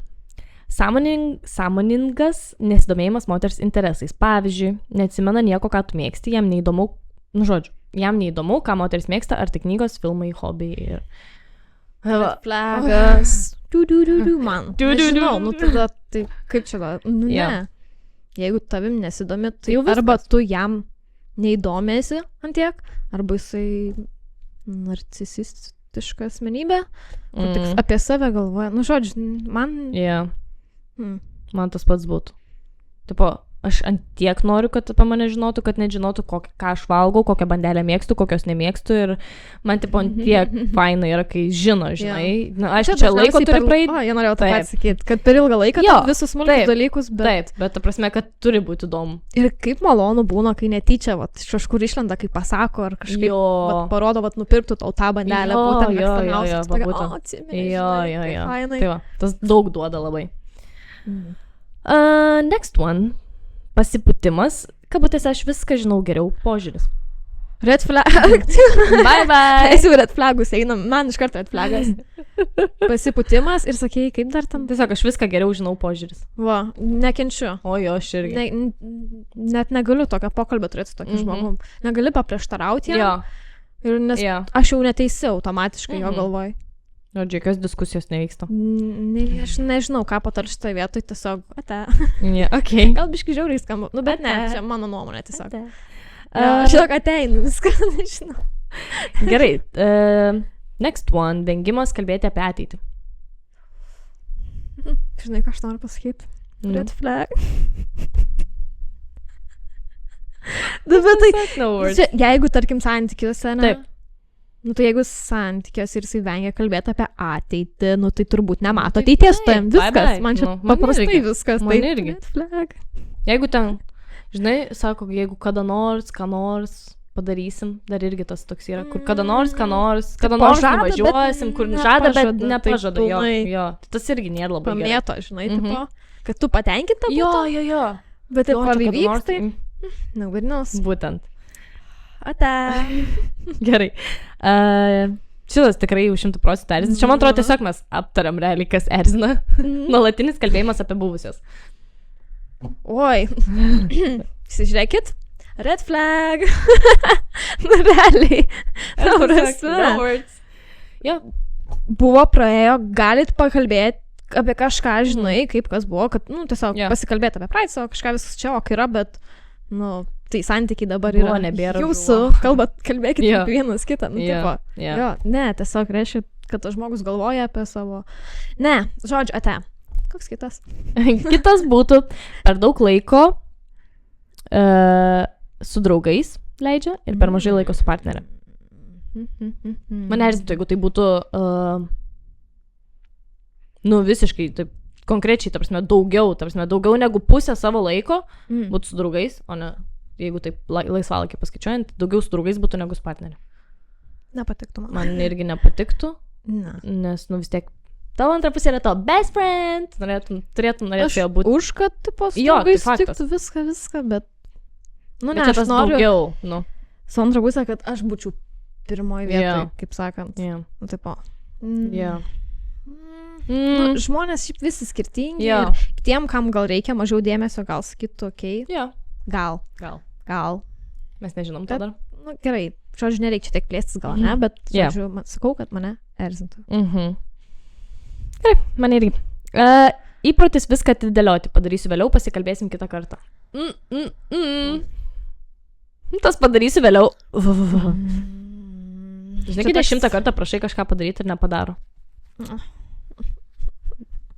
Sąmoningas nesidomėjimas moters interesais. Pavyzdžiui, neatsimena nieko, ką tu mėgsti, jam neįdomu, jam neįdomu, ką moteris mėgsta, ar tik knygos, filmai, hobiai ir... Flagas. Man. Nežinau, nu tada, tai kaip čia gal, nu ne. Jeigu tavim nesidomi, tai arba tu jam neįdomėsi antiek, arba jisai narcisistiška asmenybė, kur tik apie save galvoja. Nu, žodžiu, man... Man tas pats būtų. Tipo, aš antiek noriu, kad apie mane žinotų, kad nežinotų, ką aš valgau, kokią bandelę mėgstu, kokios nemėgstu ir man tipo antiek faina yra, kai žinai. Na, aišku, čia laiko turi praeiti. Jie norėjau tą pasakyti, kad per ilgą laiką visus smulkius dalykus, bet... Taip, bet ta prasme, kad turi būti įdomu. Ir kaip malonu būna, kai netyčia, kažkur išlenda, kai pasako, ar kažkaip parodo, nupirktų tau tą bandelę, būtent mėgstamiausią. Tai va, tas daug duoda labai. Next one. Pasipūtimas, kabutėse aš viską žinau geriau, požiūris. Red flag. Bye. Esi red flagus, einam, man iš karto red flagas. Pasipūtimas ir sakėjai, kaip dar ten? Tiesiog aš viską geriau žinau, požiūris. Va, nekenčiu. O jo, aš irgi. Net negaliu tokio pokalbio turėti su tokiu žmogum. Negali paprieštarauti jam. Jo. Ir nes aš jau neteisi automatiškai jo galvoj. Žodžiu, jokios diskusijos nevyksta. Aš nežinau, ką patarti šitoje vietoje, tiesiog Okay. Gal biškai žiauriai skamba, nu bet ne, čia mano nuomonė tiesiog. Žinok, ateinu, viską nežinau. Gerai, next one, vengimas kalbėti apie ateitį. Žinai, ką aš noriu pasakyti? Red flag. Bet tai, jeigu, tarkim, santykiuose, ne? Taip. Nu, tai jeigu santykiuose ir jisai vengia kalbėti apie ateitį, nu, tai turbūt nemato ateities tam. Viskas, man čia paprastai viskas. Man irgi. Red flag. Jeigu ten, žinai, sako, jeigu kada nors, ką nors padarysim, dar irgi tas toks yra, kur kada nors, ką nors nuvažiuosim, kur žada, bet nepažada. Jo. Tas irgi nėra labai gerai. Pamėto, žinai, tipo, kad tu patenkinta būtų. Jo. Bet taip pavyks, tai... Nobody knows. Būtent. Ate. Gerai. Šitas tikrai jau 100% erzina. Čia, man atrodo, tiesiog mes aptariam realiai, kas erzina. Nuolatinis kalbėjimas apie buvusios. Oi. Žiūrėkit. Red flag. Nu, realiai. No words. Jo. Buvo, praėjo, galit pakalbėti apie kažką, žinai, kaip kas buvo, kad, nu, tiesiog pasikalbėti apie praeitį, o kažką viskas čia ok yra, bet, nu, tai santykiai dabar yra. Nebėra. Jūsų, kalbėkite apie vienas kitą, nu, tipo. Jo, ne, tiesiog reiškia, kad tas žmogus galvoja apie savo. Ne, žodžiu, ate. Koks kitas? Kitas būtų per daug laiko su draugais leidžia ir per mažai laiko su partnerė. Man erzintų, jeigu tai būtų nu visiškai, taip, konkrečiai, ta prasme, daugiau negu pusę savo laiko būtų su draugais, o ne, jeigu taip laisvalaikį paskaičiuojant, daugiau su draugais būtų negu su partneriu. Nepatiktų man. Man irgi nepatiktų, nes, nu vis tiek, tavo antra pusė yra tavo best friend, turėtum norėti jo būti. Už kad, tipo, su draugais tiktų viską, bet, nu, ne, aš noriu daugiau, nu. Su antra pusė, kad aš būčiau pirmoji vietoje, kaip sakant. Nu, tipo. Nu, žmonės šiaip visi skirtingi ir kitiem, kam gal reikia mažiau dėmesio, gal sakytų, okei. Gal. Mes nežinom to dar. Nu, gerai, žodžiu, nereikia čia tiek plėstis gal, ne, bet, žodžiu, sakau, kad mane erzintų. Gerai, man irgi. Įprotis viską atidėlioti, padarysiu vėliau, pasikalbėsim kitą kartą. Tas padarysiu vėliau. Žinai, kai 10 kartą prašai kažką padaryti ir nepadaro.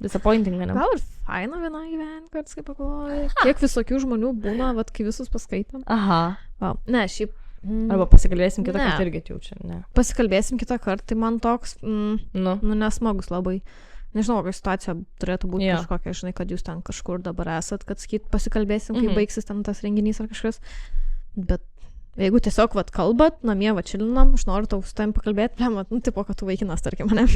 Disappointing, ne? Gal ir faina vieną gyventi, kad kaip pagalvoju. Kiek visokių žmonių būna, vat, kai visus paskaitėm. Aha. Ne, šiaip. Arba pasikalbėsim kitą kartą irgi jaučia, ne. Pasikalbėsim kitą kartą, tai man toks, nu, nesmagus labai. Nežinau, kokia situacija turėtų būti kažkokia, žinai, kad jūs ten kažkur dabar esat, kad sakyt, pasikalbėsim, kai baigsis ten tas renginys ar kažkas. Bet jeigu tiesiog, vat, kalbat, namie, va, čilinam, aš noriu tau su tavim pakalbėti, blemat, nu, tipo, kad tu vaikinas, tarkim, mane.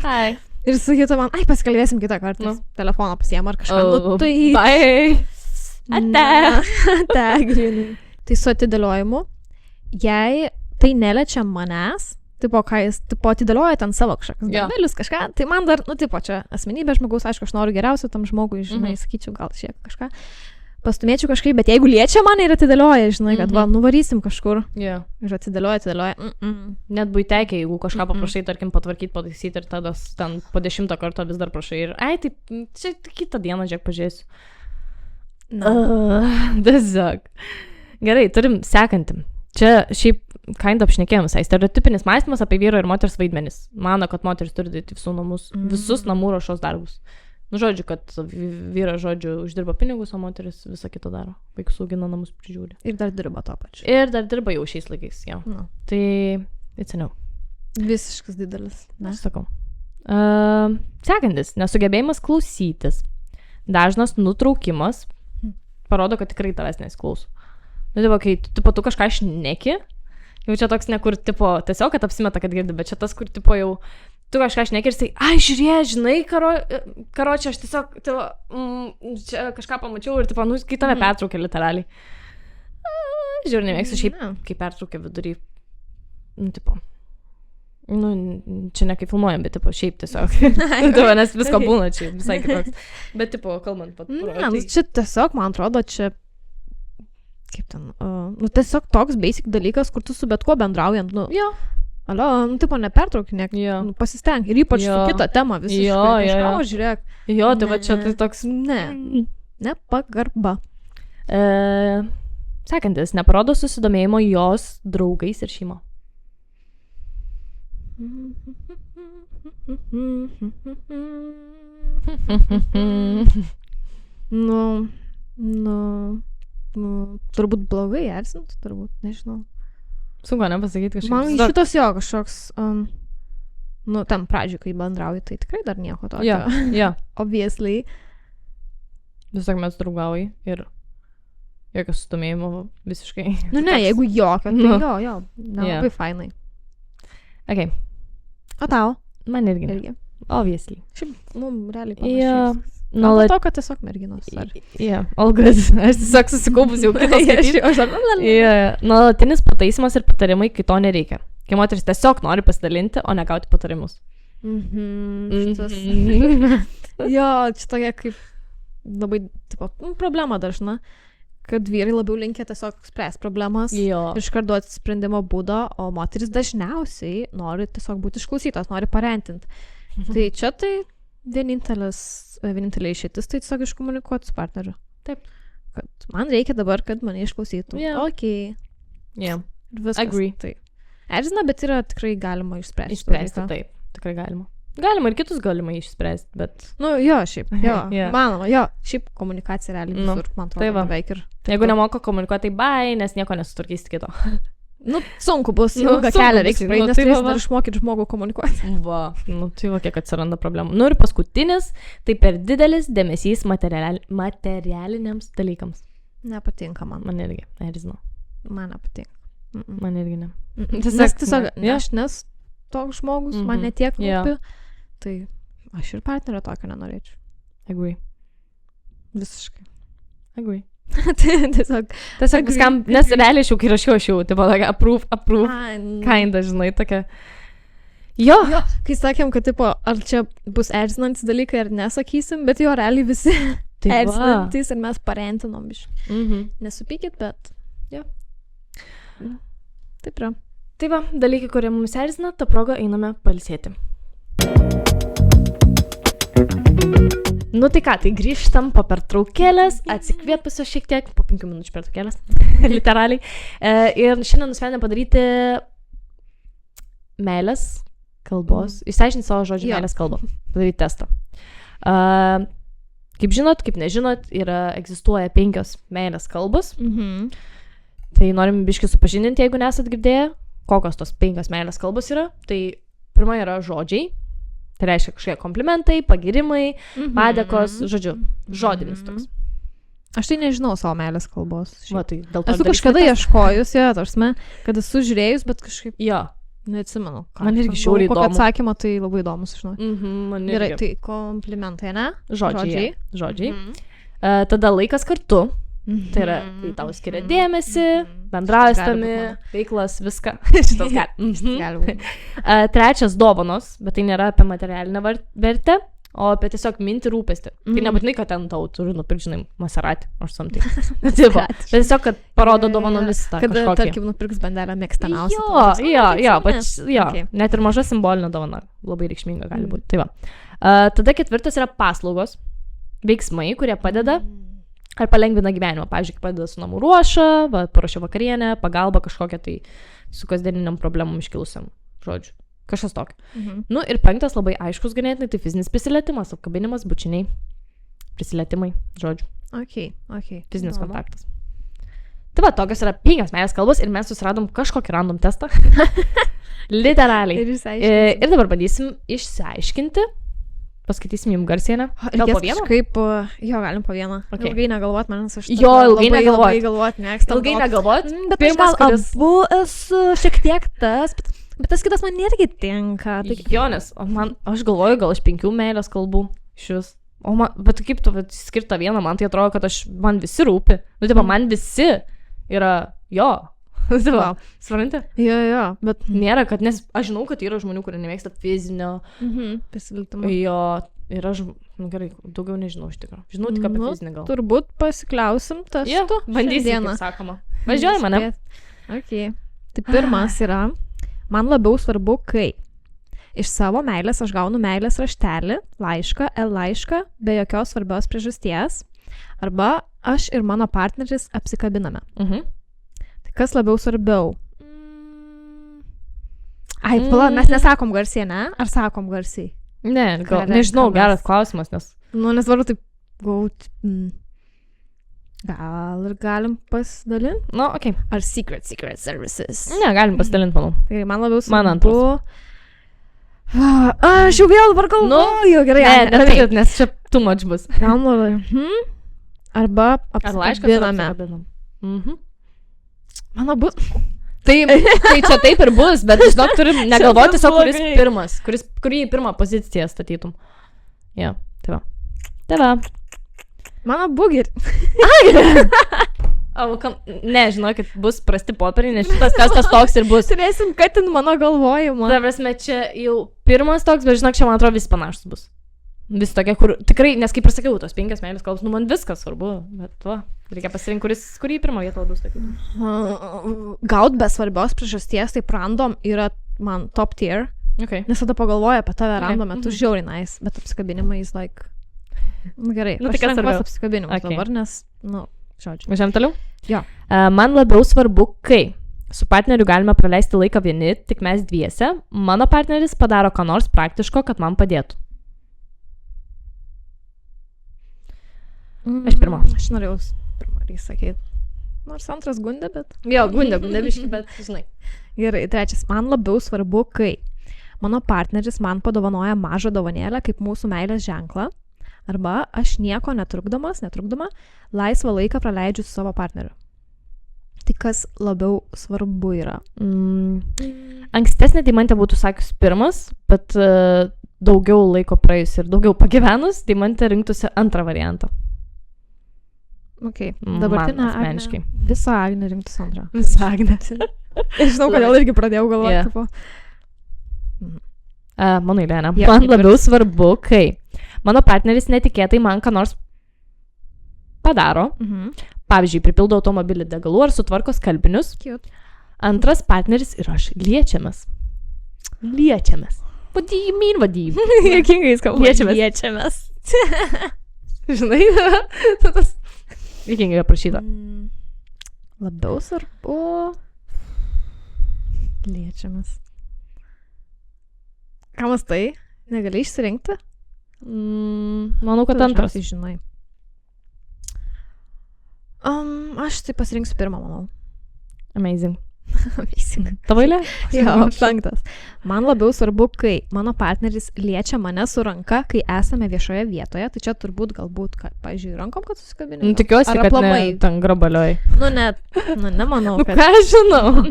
Hi. Ir sakytų man, pasikalbėsim kitą kartą, telefoną pasiėmą ar kažką. Nu, tai... Bye. Ate, grinai. Tai su atidėliojimu, jei tai neliečia manęs, tipo, ką jis, tipo, atidėlioja ten savo kažkokius darbelius, kažką, tai man dar, nu, tipo, čia asmenybė žmogaus, aišku, aš noriu geriausio tam žmogui, žinai, sakyčiau, gal šiek kažką. Pastumėčiau kažkaip, bet jeigu liečia mane ir atidėlioja, žinai, kad va, nuvarysim kažkur. Ir atidėlioja. Net buiteikė, jeigu kažką paprašai, tarkim, patvarkyti, pataisyti ir tada ten po 10 karto vis dar prašai ir, taip, čia kitą dieną, žiūrėk, pažiūrėsiu. Tiesiog. Gerai, turim sekantį. Čia šiaip kind of šnekėjom visai. Stereotipinis mąstymas apie vyro ir moters vaidmenis. Mano, kad moteris turi daryti visus namų ruošos darbus. Nu, žodžiu, kad vyras, žodžiu, uždirba pinigus, o moteris visą kitą daro. Vaikus augina, namus prižiūri. Ir dar dirba to pačiu. Ir dar dirba jau šiais laikais, jau. No. Tai, atsiniau. Visiškas didelis. Ne? Aš sakau. Sekantis, nesugebėjimas klausytis. Dažnas nutraukimas parodo, kad tikrai tavęs nesiklauso. Nu, tipo, kai tu kažką šneki, jau čia toks ne kur, tipo, tiesiog, kad apsimeta, kad girdi, bet čia tas, kur, tipo, jau tu kažką šneki ir tai, žiūrėk, žinai, karo čia aš tiesiog, tipo, čia kažką pamačiau ir, tipo, nu, kai tave pertraukė literaliai. Žiūrėjau, nemėgsiu šiaip, kai pertraukė vidury, nu, tipo, nu, čia ne kaip filmuojam, bet, tipo, šiaip tiesiog, nes visko būna čia, visai kitoks. Bet, tipo, kalbant pat. Ne, čia tiesiog, man atrodo, čia, kaip ten, nu, tiesiog toks basic dalykas, kur tu su bet kuo bendraujant, nu, alio, nu, tipo, nepertraukinėk, nu, pasisteng. Ir ypač su kita tema visiškai. Kažką, žiūrėk. Tai va čia tai toks... Nepagarba. Sekantis, neparodo susidomėjimo jos draugais ir šeima. Turbūt blogai erzintų, turbūt, nežinau. Sunku nepasakyti kažkaip. Man šitas jo kažkoks, ten pradžiui, kai bendrauji, tai tikrai dar nieko tokio. Jo. Obviously. Tiesiog mes draugauji ir jokio sustumėjimo visiškai. Ne, jeigu jokio, tai jo, nelabai fainai. Okay. O tau? Man irgi. Obviously. Šiaip, realiai panašiai. Jo. Nuo to, kad tiesiog merginos. All good. Aš tiesiog susikaupus jau kitos skaityti. Nuolatinis pataisimas ir patarimai, kai to nereikia. Kai moteris tiesiog nori pasidalinti, o ne gauti patarimus. Jo, čia tokia kaip labai problema dažna, kad vyrai labiau linkia tiesiog spręs problemas ir iškart duoti sprendimo būdą, o moteris dažniausiai nori tiesiog būti išklausytos, nori parentinti. Tai čia tai vienintelė išeitis, tai tiesiog iškomunikuoti su partneriu. Taip. Kad man reikia dabar, kad mane išklausytų. Ok. Yeah. Ir viskas. Agree. Tai. Erzina, bet yra tikrai galima išspręsti. Išspręsti, taip. Tikrai galima. Galima ir kitus galima išspręsti, bet... Šiaip. Manoma, šiaip komunikacija realiai visur, man atrodo, beveik ir... Jeigu nemoka komunikuoti, tai bye, nes nieko nesutvarkysi kito. Sunku bus, ilgą kelią reiks praeiti, nes turėsi dar išmokyti žmogų komunikuoti. Tai kiek atsiranda problemų. Ir paskutinis, tai per didelis dėmesys materialiniams dalykams. Nepatinka man. Man irgi, erzina. Man nepatinka. Man irgi ne. Tiesiog, nes toks žmogus, man netiek rūpi, tai aš ir partnerio tokio nenorėčiau. Agree. Visiškai. Agree. Tiesiog viskam, nes realiai šiau, kai rašiau, tipo tokia approve, kinda, žinai, tokia. Jo, kai sakėm, kad, tipo, ar čia bus erzinantis dalykai, ar nesakysim, bet jo realiai visi erzinantis ir mes parentinom biškai. Nesupykit, bet jo. Taip yra. Tai va, dalykai, kurie mums erzina, ta proga einame pailsėti. Tai ką, tai grįžtam po pertraukėlės, atsikvėpusio šiek tiek, po 5 minučių pertraukėlės, literaliai. Ir šiandien nusprendėm padaryti meilės kalbos, išsiaiškinti savo žodžių meilės kalbą, padaryti testą. Kaip žinot, kaip nežinot, egzistuoja 5 meilės kalbos. Tai norim biškį supažindinti, jeigu nesat girdėję, kokios tos 5 meilės kalbos yra. Tai pirma yra žodžiai. Tai reiškia kažkokie komplimentai, pagirimai, padėkos, žodžiu, žodinis toks. Aš tai nežinau savo meilės kalbos. Va, tai dėl to esu kažkada ieškojus, kad esu žiūrėjus, bet kažkaip neatsimenu. Man irgi šiauriai įdomu. Kokio atsakymo, tai labai įdomu sužinoti. Gerai, tai komplimentai, ne? Žodžiai. Tada laikas kartu. Tai yra, kai tau skiria dėmesį, bendraustami, veiklas, viską. Šitas gali. Trečias dovanos, bet tai nėra apie materialinę vertę, o apie tiesiog mintį rūpestį. Tai nebūtinai, kad ten tau turi nupirkti, žinai, Maserati ar something. Bet tiesiog, kad parodo dovanomis tą kažkokį. Kad, tarkim, nupirks bandelę mėgstamiausią. Jo, net ir maža simbolinė dovana. Labai reikšminga gali būti. Tai va. Tada 4 yra paslaugos, veiksmai, kurie padeda ar palengvina gyvenimą. Pavyzdžiui, padeda su namų ruoša, paruošia vakarienę, pagalba kažkokia tai su kasdieniniam problemom iškilusiam žodžiu. Kažkas tokio. Ir 5 labai aiškus ganėtinai, tai fizinis prisilietimas, apkabinimas, bučiniai, prisilietimai, žodžiu. Fizinis kontaktas. Tai va, tokios yra 5 meilės kalbos ir mes susiradom kažkokį random testą. Literaliai. Ir dabar bandysim išsiaiškinti. Paskaitysim jums garsiai, ne? Gal po vieną? Galim po vieną. Ilgai negalvot, manas aš ilgai negalvot, mėgstam. Ilgai negalvot? Bet aš gal abu esu šiek tiek tas, bet tas kitas man irgi tinka. Jo, nes aš galvoju, gal aš 5 meilės kalbų šis. Bet kaip tu skirta vieną, man tai atrodo, kad man visi rūpi. Man visi yra jo. Svaranti? Jo, bet nėra, kad, nes aš žinau, kad yra žmonių, kurie nemėgsta fizinio prisilietimo. Jo, yra gerai, daugiau nežinau iš tikrųjų. Žinau tik apie fizinį gal. Turbūt pasikliausim testu. Bandysim, kaip sakoma. Važiuojame, ne? Tai pirmas yra, man labiau svarbu, kai iš savo meilės aš gaunu meilės raštelį, laišką, laišką, be jokios svarbios priežasties, arba aš ir mano partneris apsikabiname. Kas labiau svarbiau? Ai, pala, mes nesakom garsiai, ne? Ar sakom garsiai? Ne, nežinau, geras klausimas, nes... Nu, nesvaru taip gauti. Gal ir galim pasidalinti? Nu, okei. Ar secret services? Ne, galim pasidalinti, manau. Tai man labiau svarbu. Man antras. Aš jau vėl dabar galvoju, gerai. Ne, nes čia too much bus. Gal nori. Arba apsikabiname. Mano bus. Tai čia taip ir bus, bet žinok, turim negalvoti tiesiog, kuris pirmas, kurį pirmą poziciją statytum. Jo, tai va. Tai va. Mano bugir. Ne, žinokit, bus prasti popieriai, nes šitas testas toks ir bus. Turėsim katin mano galvojimą. Ta prasme, čia jau pirmas toks, bet žinok, čia man atrodo visi panašus bus. Visi tokie, kur tikrai, nes kaip ir sakiau, tos 5 meilės kalbos, nu man viskas svarbu, bet va, reikia pasirinkti, kurį pirmą vietą labiau statyti. Gaut be svarbios priežasties, tai random yra man top tier, nes tada pagalvoja apie tave random metu žiauriai nice, bet apsikabinimai is like, gerai, aš renkuos apsikabinimus dabar, nes, žodžiu. Važiuojam toliau? Jo. Man labiau svarbu, kai su partneriu galime praleisti laiką vieni, tik mes dviese, mano partneris padaro ką nors praktiško, kad man padėtų. Aš pirma. Aš norėjau pirmą sakyti. Nors antras gundė, bet... Jo, gundė biški, bet žinai. Gerai, trečias. Man labiau svarbu, kai mano partneris man padovanoja mažą dovanėlę kaip mūsų meilės ženklą, arba aš nieko netrukdoma, laisvą laiką praleidžiu su savo partneriu. Tai kas labiau svarbu yra? Ankstesnė deimantė būtų sakius pirmas, bet daugiau laiko praėjus ir daugiau pagyvenus, deimantė rinktųsi antrą variantą. Okay. Dabartinė asmeniškai. Visa Agnė rinktus antrą. Visa Agnė. Aš žinau, kodėl irgi pradėjau galvoti. Mano eilė, ne? Man labiau svarbu, kai mano partneris netikėtai man ką nors padaro. Pavyzdžiui, pripildo automobilį degalų ar sutvarko skalbinius. Cute. Antras partneris ir aš liečiamės. What do you mean? Jokingai skamba. Liečiamės. Žinai, tas jokingai aprašyta. Labiau svarbu. Liečiamės. Ką mastai? Negali išsirinkti? Manau, kad antras. Žinai. Aš tai pasirinksiu pirmą, manau. Amazing. Tavo eilė? Jo, 5. Man labiau svarbu, kai mano partneris liečia mane su ranka, kai esame viešoje vietoje. Tai čia turbūt galbūt, pavyzdžiui, rankom, kad susikabinė. Tikiuosi, kad ne ten grabalioj. Nemanau, kad... Ką aš žinau?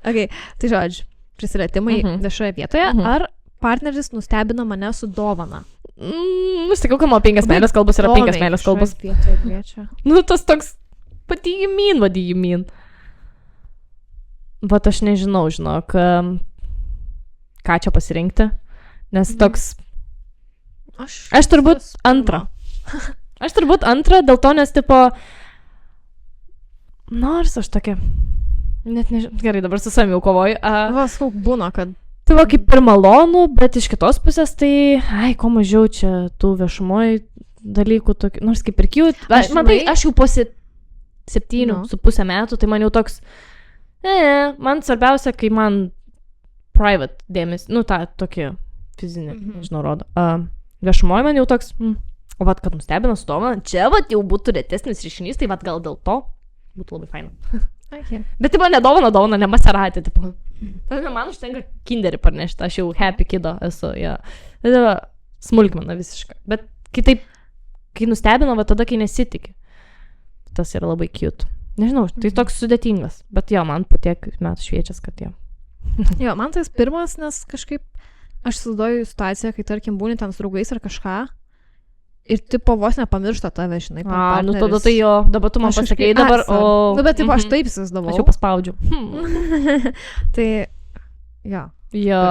Okay, tai žodžiu, prisilietimai viešoje vietoje. Ar partneris nustebino mane su dovana? Sakiau, kad mano 5 meilės kalbos yra 5 meilės kalbos. Tas toks, what do you mean? Vat aš nežinau, žinok, ką čia pasirinkti, nes toks... Aš turbūt antrą. Dėl to, nes tipo... Nors aš tokia... Net nežinau, gerai, dabar su savimi jau kovoju. Skau būna, kad... Tai va, kaip ir malonu, bet iš kitos pusės tai... Ko mažiau čia tų viešumoj dalykų tokių... Nors kaip ir cute. Aš jau po 7,5 metų, tai man jau toks... man svarbiausia, kai man private dėmesį, tą tokį fizinį, nežinau, rodo. Viešumoje man jau toks, o vat, kad nustebina su dovana, čia vat jau būtų retesnis ryšinys, tai vat gal dėl to būtų labai faina. Okay. Bet tipo ne dovana, ne maseratė, tipo. Man užtenka kinderį parnešti, aš jau happy kido esu, ja. Tai smulkmena visiškai. Bet kai nustebina, va tada, kai nesitiki. Tas yra labai cute. Nežinau, tai toks sudėtingas, bet jo, man po tiek metų šviečias, kad jo. Jo, man tai pirmas, nes kažkaip aš įsivaizduoju situaciją, kai tarkim būni ten su draugais ar kažką ir tipo vos nepamiršta tave, žinai, partneris. Tada tai jo, dabar tu man pasakėjai dabar, bet tipo aš taip įsivaizduoju. Aš jau paspaudžiu. Tai, jo. Jo,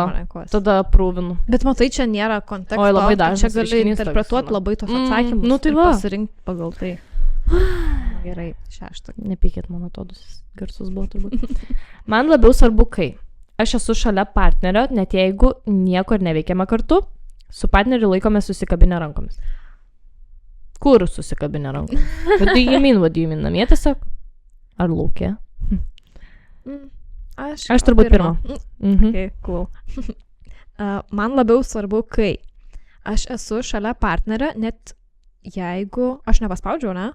tada aprūvinu. Bet matai, čia nėra konteksto. Oi, labai dažnas. Čia gali interpretuoti labai tos atsakymus tai ir pasirinkti pagal tai. Gerai, 6. Nepykėt, man atodus garsus buvo turbūt. Man labiau svarbu, kai aš esu šalia partnerio, net jeigu nieko ir neveikiame kartu, su partneriu laikome susikabinę rankomis. Kur susikabinę rankomis? What do you mean? Namie tiesiog? Ar lauke? Aš turbūt pirmą. Okay, cool. Man labiau svarbu, kai aš esu šalia partnerio, net jeigu aš nepaspaudžiau, ne?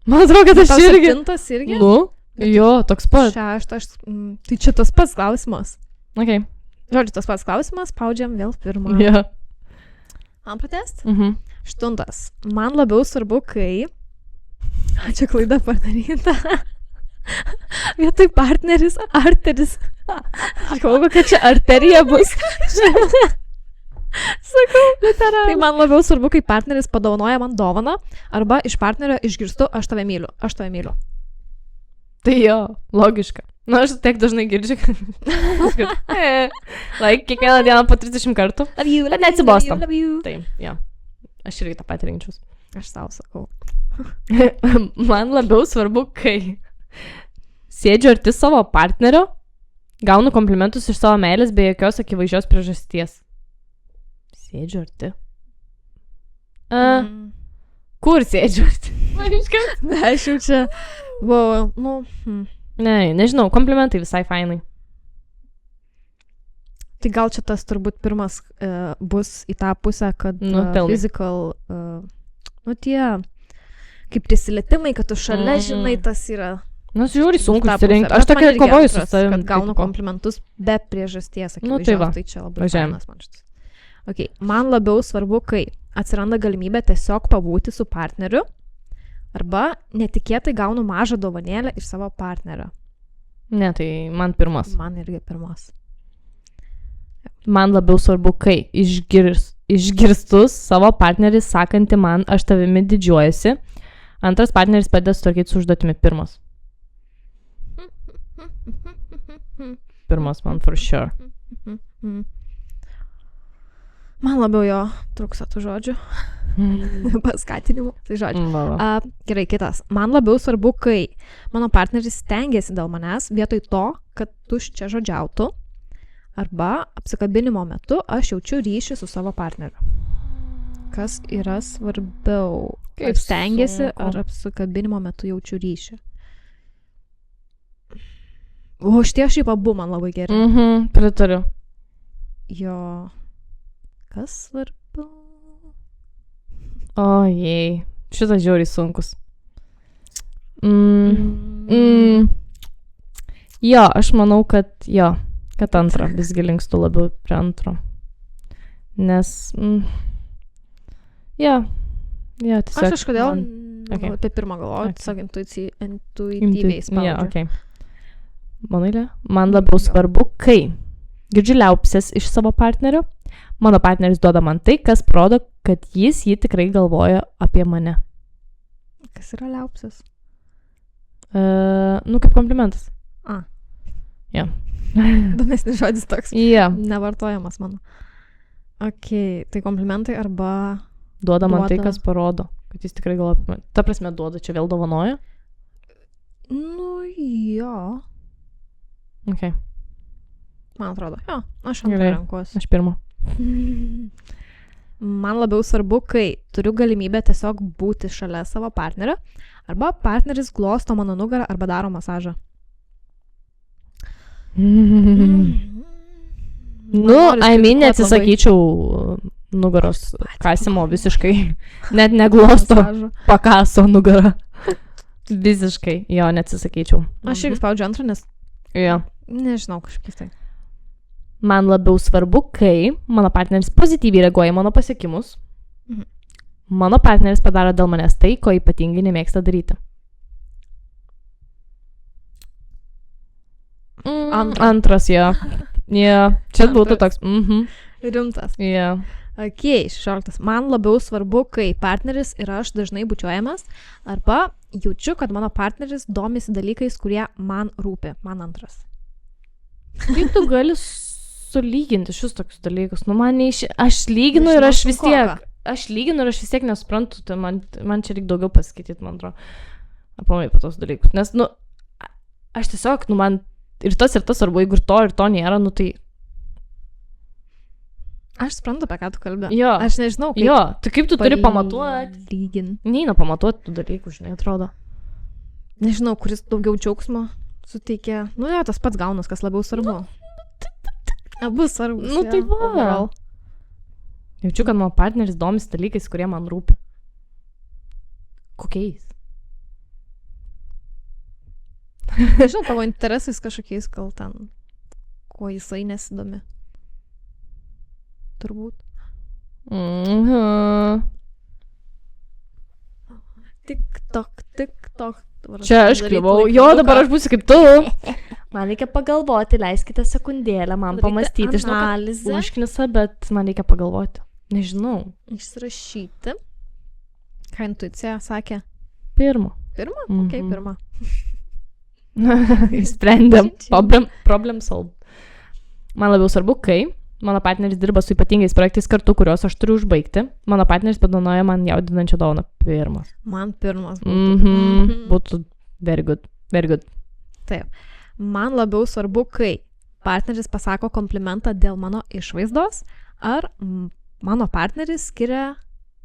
Man atrodo, kad aš irgi. 7 irgi? Nu, jo, toks pat. 6, tai čia tas pats klausimas. Okay. Žodžiu, tas pats klausimas, spaudžiam vėl pirmą. Yeah. Man pratest? 8. Man labiau svarbu, kai... Čia klaida padaryta. Vietoj partneris, arteris. Aš galvoju, kad čia arterija bus. Sakau, literaliai. Tai man labiau svarbu, kai partneris padovanoja man dovaną, arba iš partnerio išgirstu, aš tave myliu. Tai jo, logiška. Aš tiek dažnai girdžiu, kad... kiekvieną dieną po 30 kartų. Bet neatsibosta. Tai, jo. Aš irgi tą patį rinkčiaus. Aš tau sakau. Man labiau svarbu, kai sėdžiu arti savo partnerio, gaunu komplimentus iš savo meilės be jokios akivaizdžios priežasties. Sėdžiu arti. Kur sėdžiu arti? Aš jau čia... Nežinau, komplimentai visai fainai. Tai gal čia tas pirmas bus į tą pusę, kad physical... tie... Kaip prisilietimai, kad tu šalia žinai, tas yra... Žiūri, sunku įsirinkti. Aš tokia kovoju su savim. Kad gaunu komplimentus be priežasties, akivaizdžios. Tai čia labai fainas man šitas. Okay. Man labiau svarbu, kai atsiranda galimybė tiesiog pabūti su partneriu, arba netikėtai gaunu mažą dovanėlę iš savo partnerio. Ne, tai man pirmas. Man irgi pirmas. Man labiau svarbu, kai išgirstus savo partnerį sakantį man, aš tavimi didžiuojasi. Antras partneris padeda sutvarkyti su užduotimi. Pirmas. Pirmas man for sure. Man labiau jo trūksta tų žodžių. Paskatinimų. Tai žodžių. Gerai, kitas. Man labiau svarbu, kai mano partneris stengiasi dėl manęs vietoj to, kad tuščia žodžiautų, arba apsikabinimo metu aš jaučiu ryšį su savo partneriu. Kas yra svarbiau? Kaip stengiasi, ar apsikabinimo metu jaučiu ryšį? Šitie šiaip abu man labai geri. Pritariu. Jo. Kas svarbu? Ojei. Šitas žiauriai sunkus. Jo, aš manau, kad antrą. Visgi linkstu labiau prie antro. Nes... tiesiog. Aš kažkodėl apie pirmą galvoju, tiesiog intuityviai spaudžiu. Mano, man labiau svarbu, kai girdžiu liaupsės iš savo partnerio, mano partneris duoda man tai, kas parodo, kad jis jį tikrai galvoja apie mane. Kas yra liaupsės? Kaip komplimentas. Domesnis žodis toks. Nevartojamas mano. Tai komplimentai arba... Duoda man tai, kas parodo, kad jis tikrai galvoja apie mane. Ta prasme, duoda, čia vėl dovanoja? Jo. Okay. Man atrodo, aš antrą renkuosi. Aš pirmą. Man labiau svarbu, kai turiu galimybę tiesiog būti šalia savo partnerio, arba partneris glosto mano nugarą arba daro masažą. Neatsisakyčiau nugaros kasimo visiškai. Net neglosto, pakaso nugarą. Visiškai, neatsisakyčiau. Aš irgi spaudžiu antrą, nes... Nežinau, kažkaip tai. Man labiau svarbu, kai mano partneris pozityviai reaguoja mano pasiekimus. Mano partneris padaro dėl manęs tai, ko ypatingai nemėgsta daryti. Antras, Čia būtų toks. Rimtas. Okay, 16. Man labiau svarbu, kai partneris ir aš dažnai bučiuojamas, arba jaučiu, kad mano partneris domisi dalykais, kurie man rūpi. Man antras. Kaip tu gali sulyginti šius tokius dalykus? Aš lyginu ir aš vis tiek nesuprantu, tai man čia reikia daugiau paskaityti, man atrodo, apamai apie tos dalykus. Nes, aš tiesiog, man ir tas svarbu, jeigu ir to nėra, tai... Aš suprantu, apie ką tu kalbė. Aš nežinau, kaip... Tai kaip tu turi pamatuoti? Lygin. Neina pamatuoti tų dalykų, žinai, atrodo. Nežinau, kuris daugiau džiaugsmo suteikia, tas pats gaunas, kas labiau svarbu. Abu svarbus. Tai va. Jaučiu, kad mano partneris domis dalykais, kurie man rūpi. Kokiais? Nežinau, tavo interesais kažkokiais, gal ten, kuo jisai nesidomi. Turbūt. Tik-tok. Čia aš kliuvau. Jo, dabar aš būsiu kaip tu. Man reikia pagalvoti, leiskite sekundėlę, man pamastyti. Žinau, kad užknisa, bet man reikia pagalvoti. Nežinau. Išsirašyti. Ką intuicija sakė? Pirma? Ok, pirma. Sprendėm. Problem solved. Man labiau svarbu, kai mano partneris dirba su ypatingais projektais kartu, kuriuos aš turiu užbaigti. Mano partneris padovanoja man jaudinančią dovaną. Pirmas. Man pirmas būtų. Būtų very good. Very good. Taip. Man labiau svarbu, kai partneris pasako komplimentą dėl mano išvaizdos, ar mano partneris skiria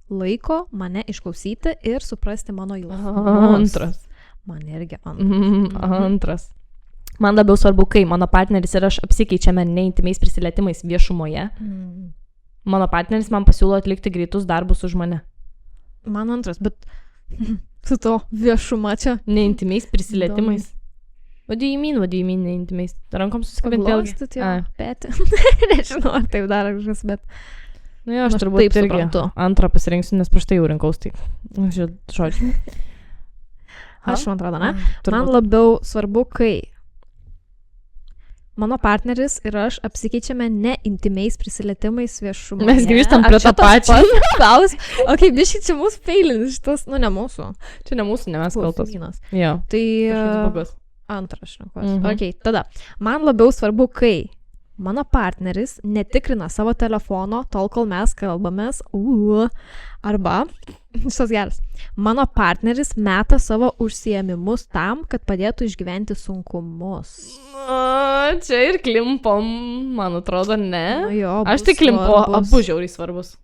laiko mane išklausyti ir suprasti mano jausmus. Antras. Man irgi antras. Antras. Man labiau svarbu, kai mano partneris ir aš apsikeičiame neintimiais prisilietimais viešumoje. Mano partneris man pasiūlo atlikti greitus darbus už mane. Man antras, bet su to viešuma čia. Neintimiais prisilietimais. What do you mean neintimiais? Rankom susikabinti vėlgi? Paglostit jo, petį. Nežinau, ar taip daro kažkas, bet... Aš turbūt irgi suprantu. Antrą pasirinksiu, nes prieš tai jau rinkaus, tai žodžiu. Aš man atrodo, ne? Man labiau svarbu, kai mano partneris ir aš apsikeičiame neintimiais prisilietimais viešumoje. Mes grįžtam prie to pačio. Ok, biškai čia mūsų feilinis šitas, ne mūsų. Čia ne mūsų, ne mes kaltas. Jo. Tai antras šnekos. Ok, tada. Man labiau svarbu, kai mano partneris netikrina savo telefono tol, kol mes kalbamės. Arba, šitas geras, mano partneris meta savo užsiėmimus tam, kad padėtų išgyventi sunkumus. Čia ir klimpom, man atrodo, ne. Jo, aš tik klimpo, abu žiauriai svarbus.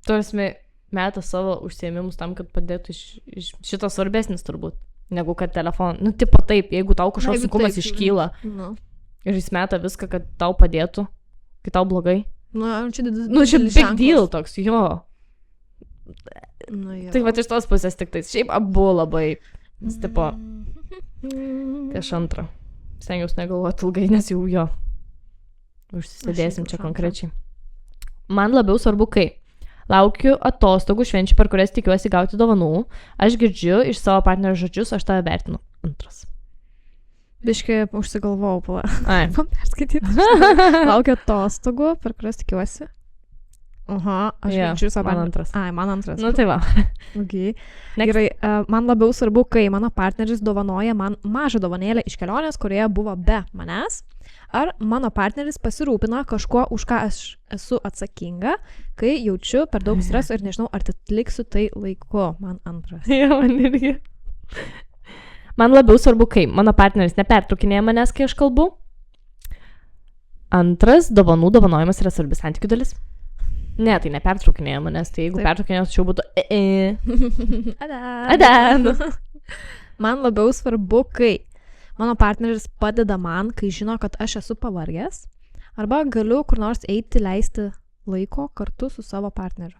Tuosme, meta savo užsiėmimus tam, kad padėtų šitas svarbesnis turbūt. Negu kad telefoną. Tipo taip, jeigu tau kažkoks sunkumas iškyla ir jis meta viską, kad tau padėtų, kai tau blogai. Čia big deal toks, jo. Tai va iš tos pusės tik tais. Šiaip abu labai, tipo, tai aš antrą. Stengiausi negalvoti ilgai, nes jau jo. Užsisėdėsim čia konkrečiai. Man labiau svarbu, kai laukiu atostogų švenčių, per kurias tikiuosi gauti dovanų. Aš girdžiu iš savo partnerio žodžius, aš tave vertinu. Antras. Biškai užsigalvojau, perskaityti. Laukiu atostogų, per kurias tikiuosi. Aš girdžiu savo partnerio. Man antras. Tai va. Okay. Gerai, man labiau svarbu, kai mano partneris dovanoja man mažą dovanėlę iš kelionės, kurioje buvo be manęs. Ar mano partneris pasirūpina kažkuo, už ką aš esu atsakinga, kai jaučiu per daug streso ir nežinau, ar atliksiu tai laiku. Man antras. Man irgi. Man labiau svarbu, kai mano partneris nepertraukinėja manęs, kai aš kalbu. Antras, dovanų dovanojimas yra svarbi santykių dalis. Ne, tai nepertraukinėja manęs, tai jeigu pertraukinėjau, tai jau būtų Ada. Man labiau svarbu, kai mano partneris padeda man, kai žino, kad aš esu pavargęs, arba galiu kur nors eiti leisti laiko kartu su savo partneriu.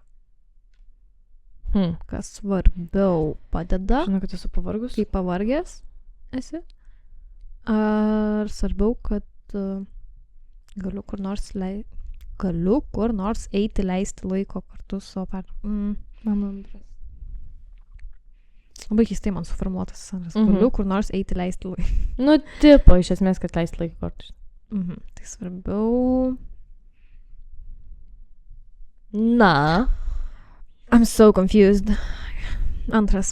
Kas svarbiau padeda? Žinau, kad esu pavargus. Kai pavargęs esi? Ar svarbiau, kad galiu kur nors eiti leisti laiko kartu su savo partneriu? Mano antras. Labai keistai man suformuotas scenas. Galiu kur nors eiti leisti laiką. Tipo, iš esmės, kad leisti laiką kartu. Tai svarbiau... I'm so confused. Antras.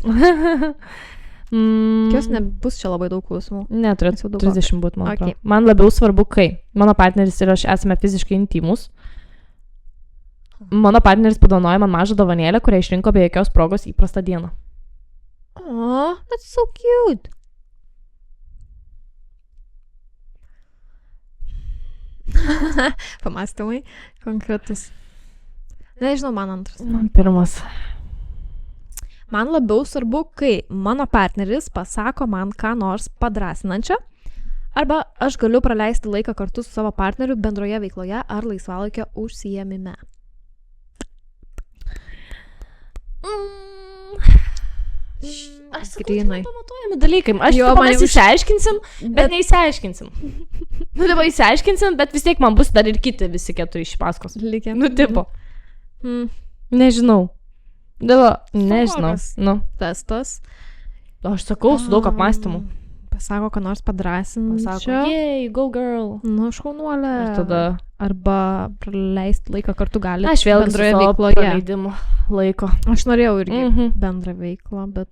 Kios nebus čia labai daug klausimų. Ne, turėtų 30 būti, man atrodo. Man labiau svarbu, kai mano partneris ir aš esame fiziškai intimus. Mano partneris padovanoja man mažą dovanėlę, kurią išrinko be jokios progos įprastą dieną. Oh, that's so cute. Pamastymai konkretus. Nežinau, man antras. Man pirmas. Man labiau svarbu, kai mano partneris pasako man ką nors padrasinančio, arba aš galiu praleisti laiką kartu su savo partneriu bendroje veikloje ar laisvalaikio užsiėmime. Aš sakau, tai nepamatuojami dalykai. Aš mes išsiaiškinsim, bet neįsiaiškinsim. Dabar įsiaiškinsim, bet vis tiek man bus dar ir kiti visi 4 iš paskos. Likę. Tipo. Nežinau. Dabar, nežinau. Testas. Aš sakau, su daug apmąstymų. Pasako, ką nors padrasinančio. Pasako, yay, go girl. Šaunuolė. Ir tada... Arba praleisti laiką kartu gali. Aš vėl bendroje veikloje. Praleidimo laiko. Aš norėjau irgi bendrą veiklą, bet...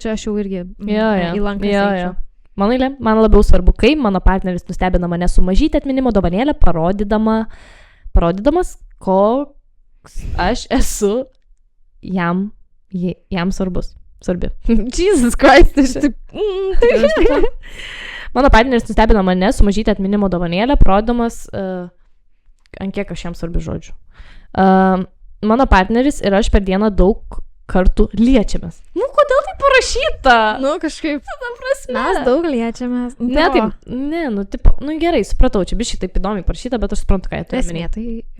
čia aš jau irgi į lanką eičiau. Man labiau svarbu, kai mano partneris nustebina mane su mažytė atminimo dovanėlė, parodydamas, koks aš esu jam svarbus. Svarbi. Jesus Christ. Mano partneris nustebino mane su mažytė atminimo dovanėlė, parodydamas, ant kiek aš jam svarbi žodžiu. Mano partneris ir aš per dieną daug kartų liečiamės. Kodėl tai parašyta? Kažkaip. Ta prasme. Mes daug liečiamės. Gerai, supratau, čia biškai taip įdomiai parašyta, bet aš suprantu, ką jie turi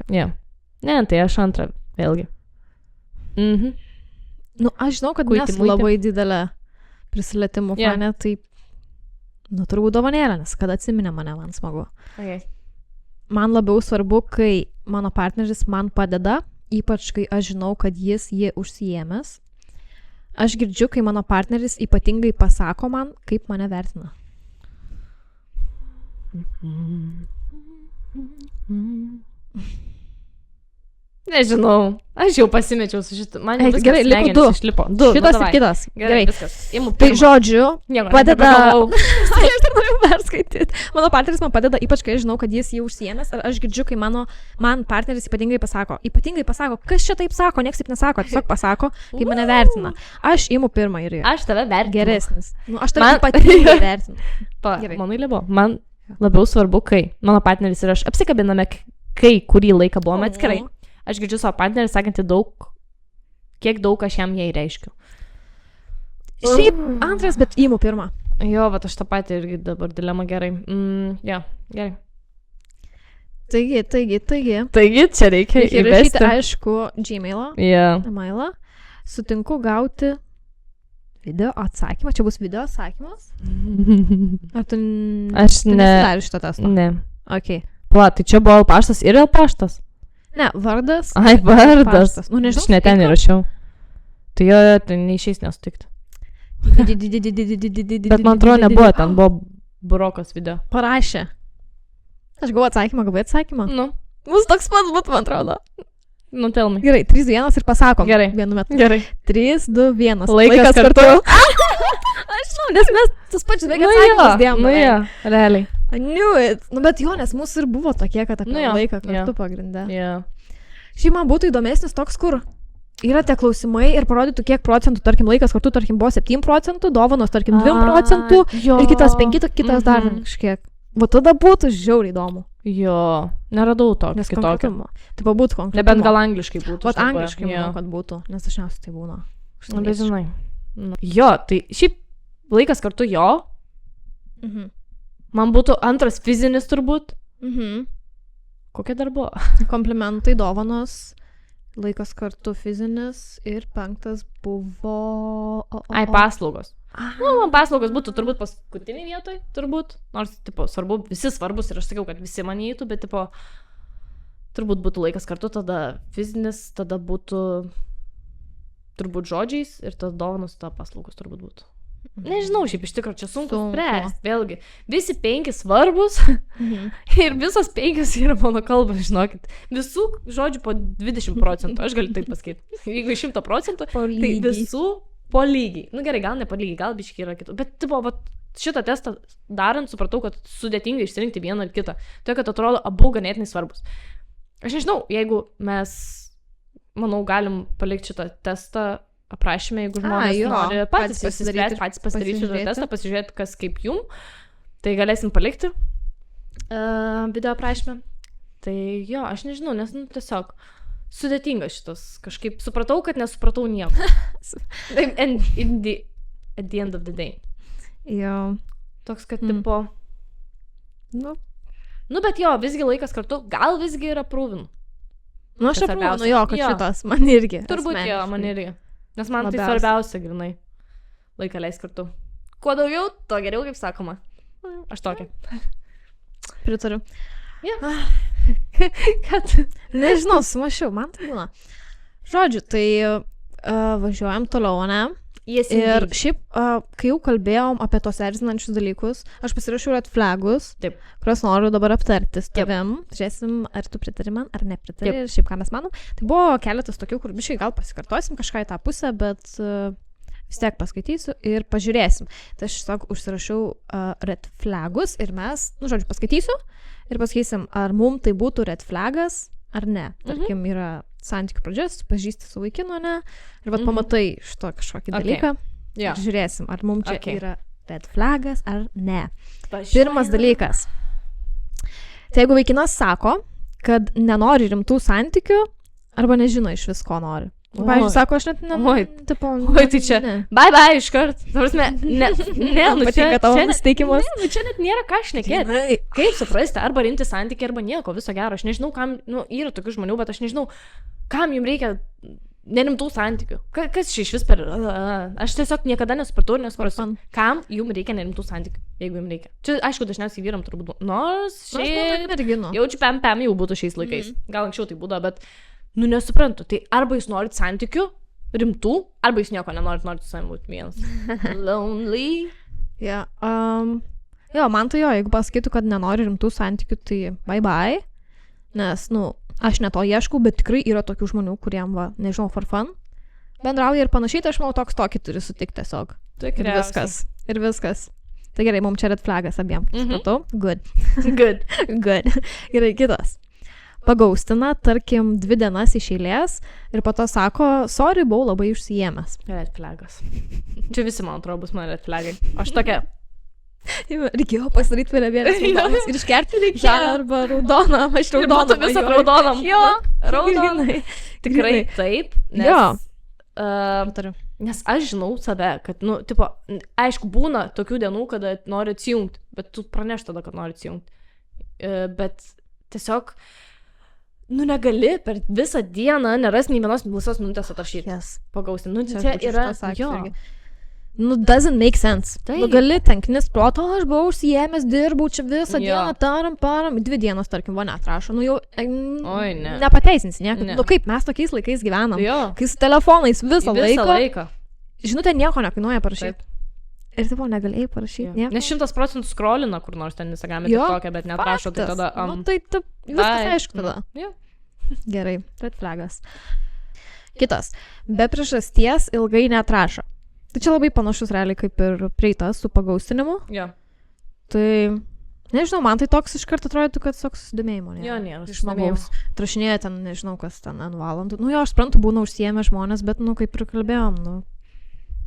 omeny. Tai aš antrą, vėlgi. Aš žinau, kad mes labai didelę prisilietimų fanę, tai turbūt dovanėlę, nes kad atsiminė mane, man smagu. Okay. Man labiau svarbu, kai mano partneris man padeda, ypač kai aš žinau, kad jis užsiėmęs. Aš girdžiu, kai mano partneris ypatingai pasako man, kaip mane vertina. Nežinau, aš jau pasimečiau su šitu. Man jau gerai, liko 2. Išlipo. Šitas ir kitas. Gerai, viskas. Tai žodžiu, padeda... Aš dar noriu perskaityti. Mano partneris man padeda, ypač kai aš žinau, kad jis užsiėmęs. Ir aš girdžiu, kai man partneris ypatingai pasako, kas čia taip sako, nieks taip nesako, tiesiog pasako, kaip mane vertina. Aš imu pirmą ir jau. Aš tave vertinu. Geresnis. Aš tave ypatingai vertinu. Man labiau svarbu, kai mano partneris ir aš apsikabiname, kai kurį laiką buvome atskirai. Aš girdžiu savo partnerį sakantį kiek daug aš jam jai reiškiu. Šiaip antras, bet imu pirmą. Jo, bet aš tą patį irgi dabar dilema gerai. Gerai. Taigi, čia reikia įvesti. Aišku, Gmail'ą. Emailą. Sutinku gauti video atsakymą. Čia bus video atsakymas? Ar tu nesidari šito testo? Ne. Ok. Tai čia buvo paštas ir paštas? Ne, vardas. Ai, vardas. Nežinau. Aš ne ten įrašiau. Tai jo, tai neišeis nesutikti. Bet man atrodo nebuvo, ten buvo burokas video. Parašė. Aš gavau atsakymą, gavai atsakymą? Mūsų toks pats būtų, man atrodo. Tell me. Gerai, 3, 2, 1 ir pasakom. Gerai. Vienu metu. Gerai. 3, 2, 1. Laikas kartu. Aš žinau, nes mes tas pačius beveik atsakymus dėjom. Realiai. I knew it. Bet jo, nes mūsų ir buvo tokie, kad apie laiką kartu pagrinde. Šiaip man būtų įdomesnis toks, kur yra tie klausimai ir parodytų, kiek procentų, tarkim, laikas kartu, tarkim, buvo 7%, dovanos, tarkim, 2% ir kitas 5%, kitas dar kažkiek. Va tada būtų žiauriai įdomu. Jo, neradau tokio kitokio. Taip būtų konkretumo. Nebent gal angliškai būtų. Vat angliškai manau, kad būtų, nes dažniausiai tai būna. Bet žinai. Jo, tai šiaip laikas kartu jo. Man būtų antras fizinis turbūt. Kokia dar buvo? Komplimentai, dovanos, laikas kartu fizinis ir 5 buvo... Ai, paslaugos. Man paslaugos būtų turbūt paskutinį vietoj, turbūt. Nors, svarbu, visi svarbus ir aš sakiau, kad visi man įeitų, bet, turbūt būtų laikas kartu, tada fizinis, tada būtų turbūt žodžiais ir tas dovanos, tada paslaugos turbūt būtų. Nežinau, šiaip iš tikrųjų čia sunku spręsti, vėlgi. Visi 5 svarbus ir visos 5 yra mano kalba, žinokit. Visų žodžių po 20%, aš galiu taip pasakyti. Jeigu 100%, tai visų po lygiai. Gerai, gal ne po lygiai, gal biškai yra kitų. Bet, šitą testą darant, supratau, kad sudėtinga išsirinkti vieną ar kitą. Tai, kad atrodo abu ganėtinai svarbus. Aš nežinau, jeigu mes, manau, galim palikti šitą testą aprašymę, jeigu žmonės nori patys pasidaryti šitą testą, pasižiūrėti, kas kaip jum, tai galėsim palikti video aprašymę. Tai jo, aš nežinau, nes tiesiog sudėtingas šitas. Kažkaip supratau, kad nesupratau nieko. And at the end of the day. Jo. Toks, kad tipo... Nu, bet jo, visgi laikas kartu, gal visgi yra prūvin. Nu, aš aprūvinu jo, kad šitas man irgi. Turbūt jo, man irgi. Nes man tai svarbiausia, grinai. Laiką leis kartu. Kuo daugiau, to geriau, kaip sakoma. Aš tokia. Pritariu. Kad... Nežinau, sumašiau, man tai būna. Žodžiu, tai važiuojam toliau, ne? Yes, ir šiaip, kai jau kalbėjom apie tos erzinančius dalykus, aš pasirašiau red flagus, kuriuos noriu dabar aptarti su tavim. Žiūrėsim, ar tu pritari man, ar nepritari, ir šiaip ką mes manom. Tai buvo keletas tokių, kur biškai gal pasikartosim kažką į tą pusę, bet vis tiek paskaitysiu ir pažiūrėsim. Tai aš tiesiog užsirašiau red flagus ir mes, žodžiu, paskaitysiu ir pasakysim, ar mum tai būtų red flagas, ar ne. Tarkim, yra santykių pradžias, pažįsti su vaikinu, ne? Ir vat pamatai šito kažkokį dalyką. Ir žiūrėsim, ar mums čia yra red flagas, ar ne. Pirmas dalykas. Tai jeigu vaikinas sako, kad nenori rimtų santykių, arba nežino iš vis, ko nori. Pavyzdžiui, sako, aš net Oi, tai čia, bye iškart. Prasme, čia net nėra ką šnekėti. Kaip suprasti, arba rimti santykiai, arba nieko, viso gero. Aš nežinau, kam, yra tokių žmonių, bet aš nežinau, kam jums reikia nerimtų santykių. Kas čia iš vis per... Aš tiesiog niekada nesupratau ir nesuprasiu, kam jums reikia nerimtų santykių, jeigu jums reikia. Čia, aišku, dažniausiai vyram turbūt, nors šiaip jaučiu pem jau būtų šiais laikais. Gal anksčiau tai būdavo, bet... Nu, nesuprantu. Tai arba jūs norit santykių, rimtų, arba jūs nieko nenorit su savimi būti vienas. Lonely. Jo, man tai jo, jeigu pasakytų, kad nenori rimtų santykių, tai bye. Nes, aš ne to ieškau, bet tikrai yra tokių žmonių, kuriem, nežinau, for fun bendrauja ir panašiai, tai aš manau, tokį turi sutikti tiesiog. Ir viskas. Tai gerai, mums čia red flagas abiem. Supratau? Good. Gerai, kitas. Pagaustina, tarkim, 2 dienas iš eilės ir po to sako, sorry, buvau labai užsiėmęs. Red flagas. Čia visi, man atrodo, bus man red flagai. Aš tokia. Reikėjo pasidaryti vėliavėlės raudonas ir iškerti žalią arba raudoną. Aš raudoną. Visą raudonam. Jo, raudonai. Tikrai taip. Nes aš žinau save, kad, aišku, būna tokių dienų, kada nori atsijungti, bet tu praneš tada, kad nori atsijungti. Bet tiesiog... negali per visą dieną neras nei vienos laisvos minutės atrašyti. Pagausti. Čia yra... doesn't make sense. Gali tenknis proto, aš buvau užsiėmęs, dirbau čia visą dieną, param, 2 dienos, tarkim, neatrašo. Jau nepateisins niekad. Kaip mes tokiais laikais gyvenam. Kai su telefonais visą laiką. Žinutė nieko nekainuoja parašyti. Ir taip negalėjai parašyti. Nes 100% scrollina kur nors ten Instagram'e tokia, bet neatrašo, tai tada... Tai viskas aišku tada. Gerai, red flagas. Kitas. Be priežasties ilgai neatrašo. Tai čia labai panašus realiai kaip ir prieitas su pagaustinimu. Tai, nežinau, man tai toks iš karto atrodytų, kad toks susidomėjimo. Nėra. Iš žmogaus. Trašinėja ten, nežinau, kas ten ant valandų. Aš suprantu, būna užsiėmę žmonės, bet, kaip ir kalbėjom,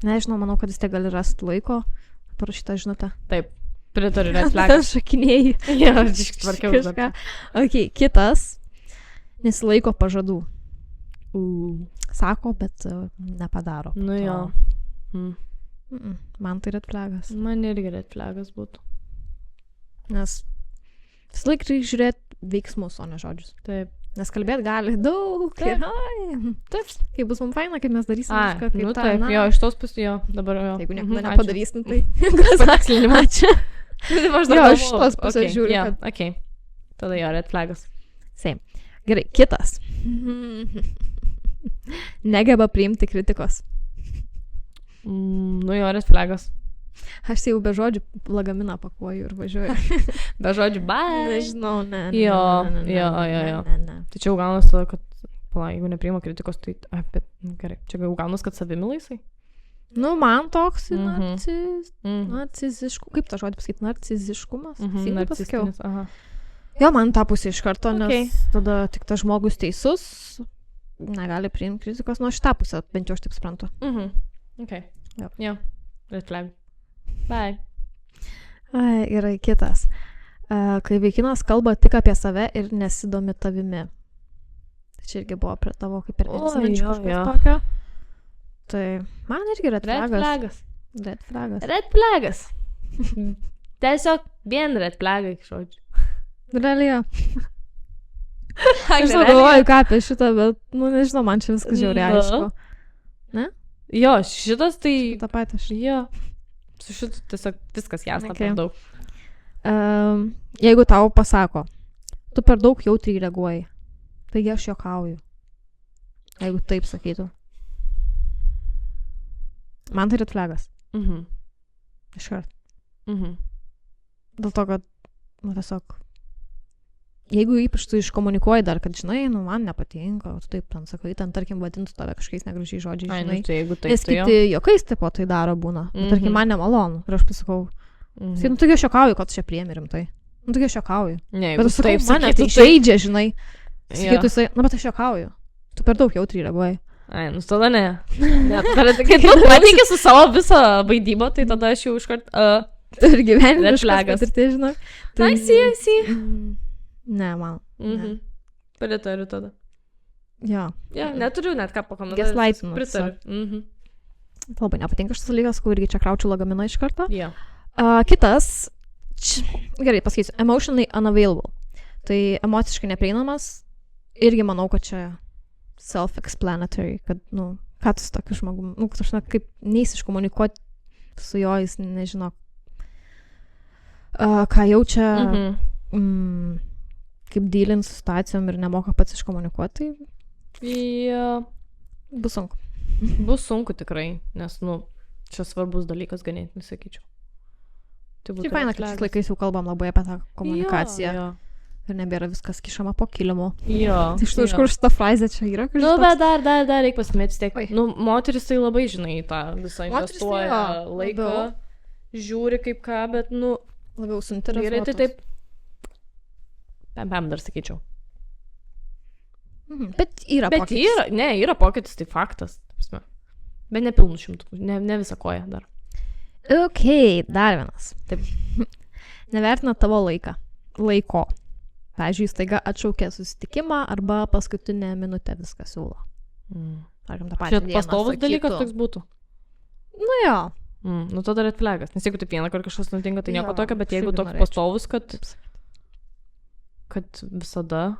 nežinau, manau, kad jis te gali rasti laiko parašytą žinutę. Taip, pritariu red flagas. Šakinėjai. Aš tvarkiau kažką. Ok, kitas. Nesilaiko pažadų. Sako, bet nepadaro. Man tai red flagas. Man irgi red flagas būtų. Nes visą laiką reikia žiūrėti veiksmus, o ne žodžius. Taip. Nes kalbėti gali daug. Taip. Kai bus mums faina, kaip mes darysim viską. Taip, iš tos pusės, dabar jo. Jeigu niekada nepadarysim, tai... Pasakslinimą čia. Iš tos pusės žiūriu. Ok. Tada jo, red flagas. Same. Gerai, kitas. Negeba priimti kritikos. Red flagas. Aš jau be žodžių lagaminą pakuoju ir važiuoju. Be žodžių, bye. Nežinau, ne. Jo. Tai čia jau gaunas, kad, jeigu nepriima kritikos, tai... Gerai, čia jau gaunas, kad savimilaisai? Man toks narciziškumas. Kaip tą žodį pasakyti? Narciziškumas? Narcizinis, aha. Jo, man tą pusę iš karto, nes tada tik tas žmogus teisus, negali priimti kritikos, šitą pusę, bent jau aš taip suprantu. Ok. Jo. Red flag. Bye. Yra kitas. Kai vaikinas kalba tik apie save ir nesidomi tavimi. Čia irgi buvo prie tavo kaip ir kažkas tokio. Tai man irgi red flagas. Red flagas. Tiesiog vien red flagai, žodžiu. Realiai. Aš galvoju, ką apie šitą, bet, nežinau, man čia viskas žiauriai aišku. Ne? Jo, šitas tai... Ta pati aš. Jo. Su šitu tiesiog viskas jasna per daug. Jeigu tau pasako, tu per daug jautriai reaguoji, taigi aš juokauju. Jeigu taip sakytų. Man tai red flagas. Iškart. Dėl to, kad, tiesiog, jeigu ypač tu iškomunikuoji dar, kad, žinai, man nepatinka, o tu taip ten sakai, ten, tarkim, vadintų tave kažkokiais negražiai žodžiais, žinai. Tai jeigu taip, nes kiti juokais taip tai daro būna. Tarkim, man nemalonu. Ir aš pasakau, taigi aš juokauju, kad čia priemi rimtai. Taigi aš juokauju. Bet aš sakau, mane tai žaidžia, žinai. Sakytų jisai, bet aš juokauju. Tu per daug jautriai reaguoji. Ai, tada ne. Kai tu pateiki su savo visą vaidybą, tai tada aš jau iškart... Ir gyvenimiškas patirtis, žinai. Tai siesi. Ne, man. Pritariu tada. Jo. Jo, neturiu net ką pakomentuoti. Gaslightinu. Pritariu. Labai nepatinka šitas dalykas, kur irgi čia kraučiu lagaminą iš karto. Jo. Kitas, gerai pasakysiu, emotionally unavailable. Tai emociškai neprieinamas. Irgi manau, kad čia self-explanatory, kad, ką tu su tokiu žmogum, kad aš kaip neįsiškomunikuoti su jo, jis nežino, ką jaučia, kaip dylint su situacijom ir nemoka pats iškomunikuoti, tai bus sunku. Bus sunku tikrai, nes, čia svarbus dalykas ganėtinai, sakyčiau. Tai faina, kad šiais laikais jau kalbam labai apie tą komunikaciją. Jo. Ir nebėra viskas kišama po kilimu. Jo. Iš kur šitą frazę čia yra? Bet dar reikia pasimėti tiek. Moteris tai labai, žinai, tą visą investuoja laiką, žiūri kaip ką, bet, labiau suinteresuotos. Gerai, tai taip. Pem dar sakyčiau. Bet yra pokytis. Yra pokytis, tai faktas. Bet ne pilnų šimtų, ne visą koją dar. Ok, dar vienas. Taip. Nevertina tavo laiko. Pavyzdžiui, staiga atšaukė susitikimą arba paskutinę minutę viską siūlo. Tarkim, tą patį dieną. Čia pastovus dalykas toks būtų? Jo. Tada red flagas. Nes jeigu taip vieną kartą kažkas nutinka, tai nieko tokio, bet jeigu toks pastovus, kad visada...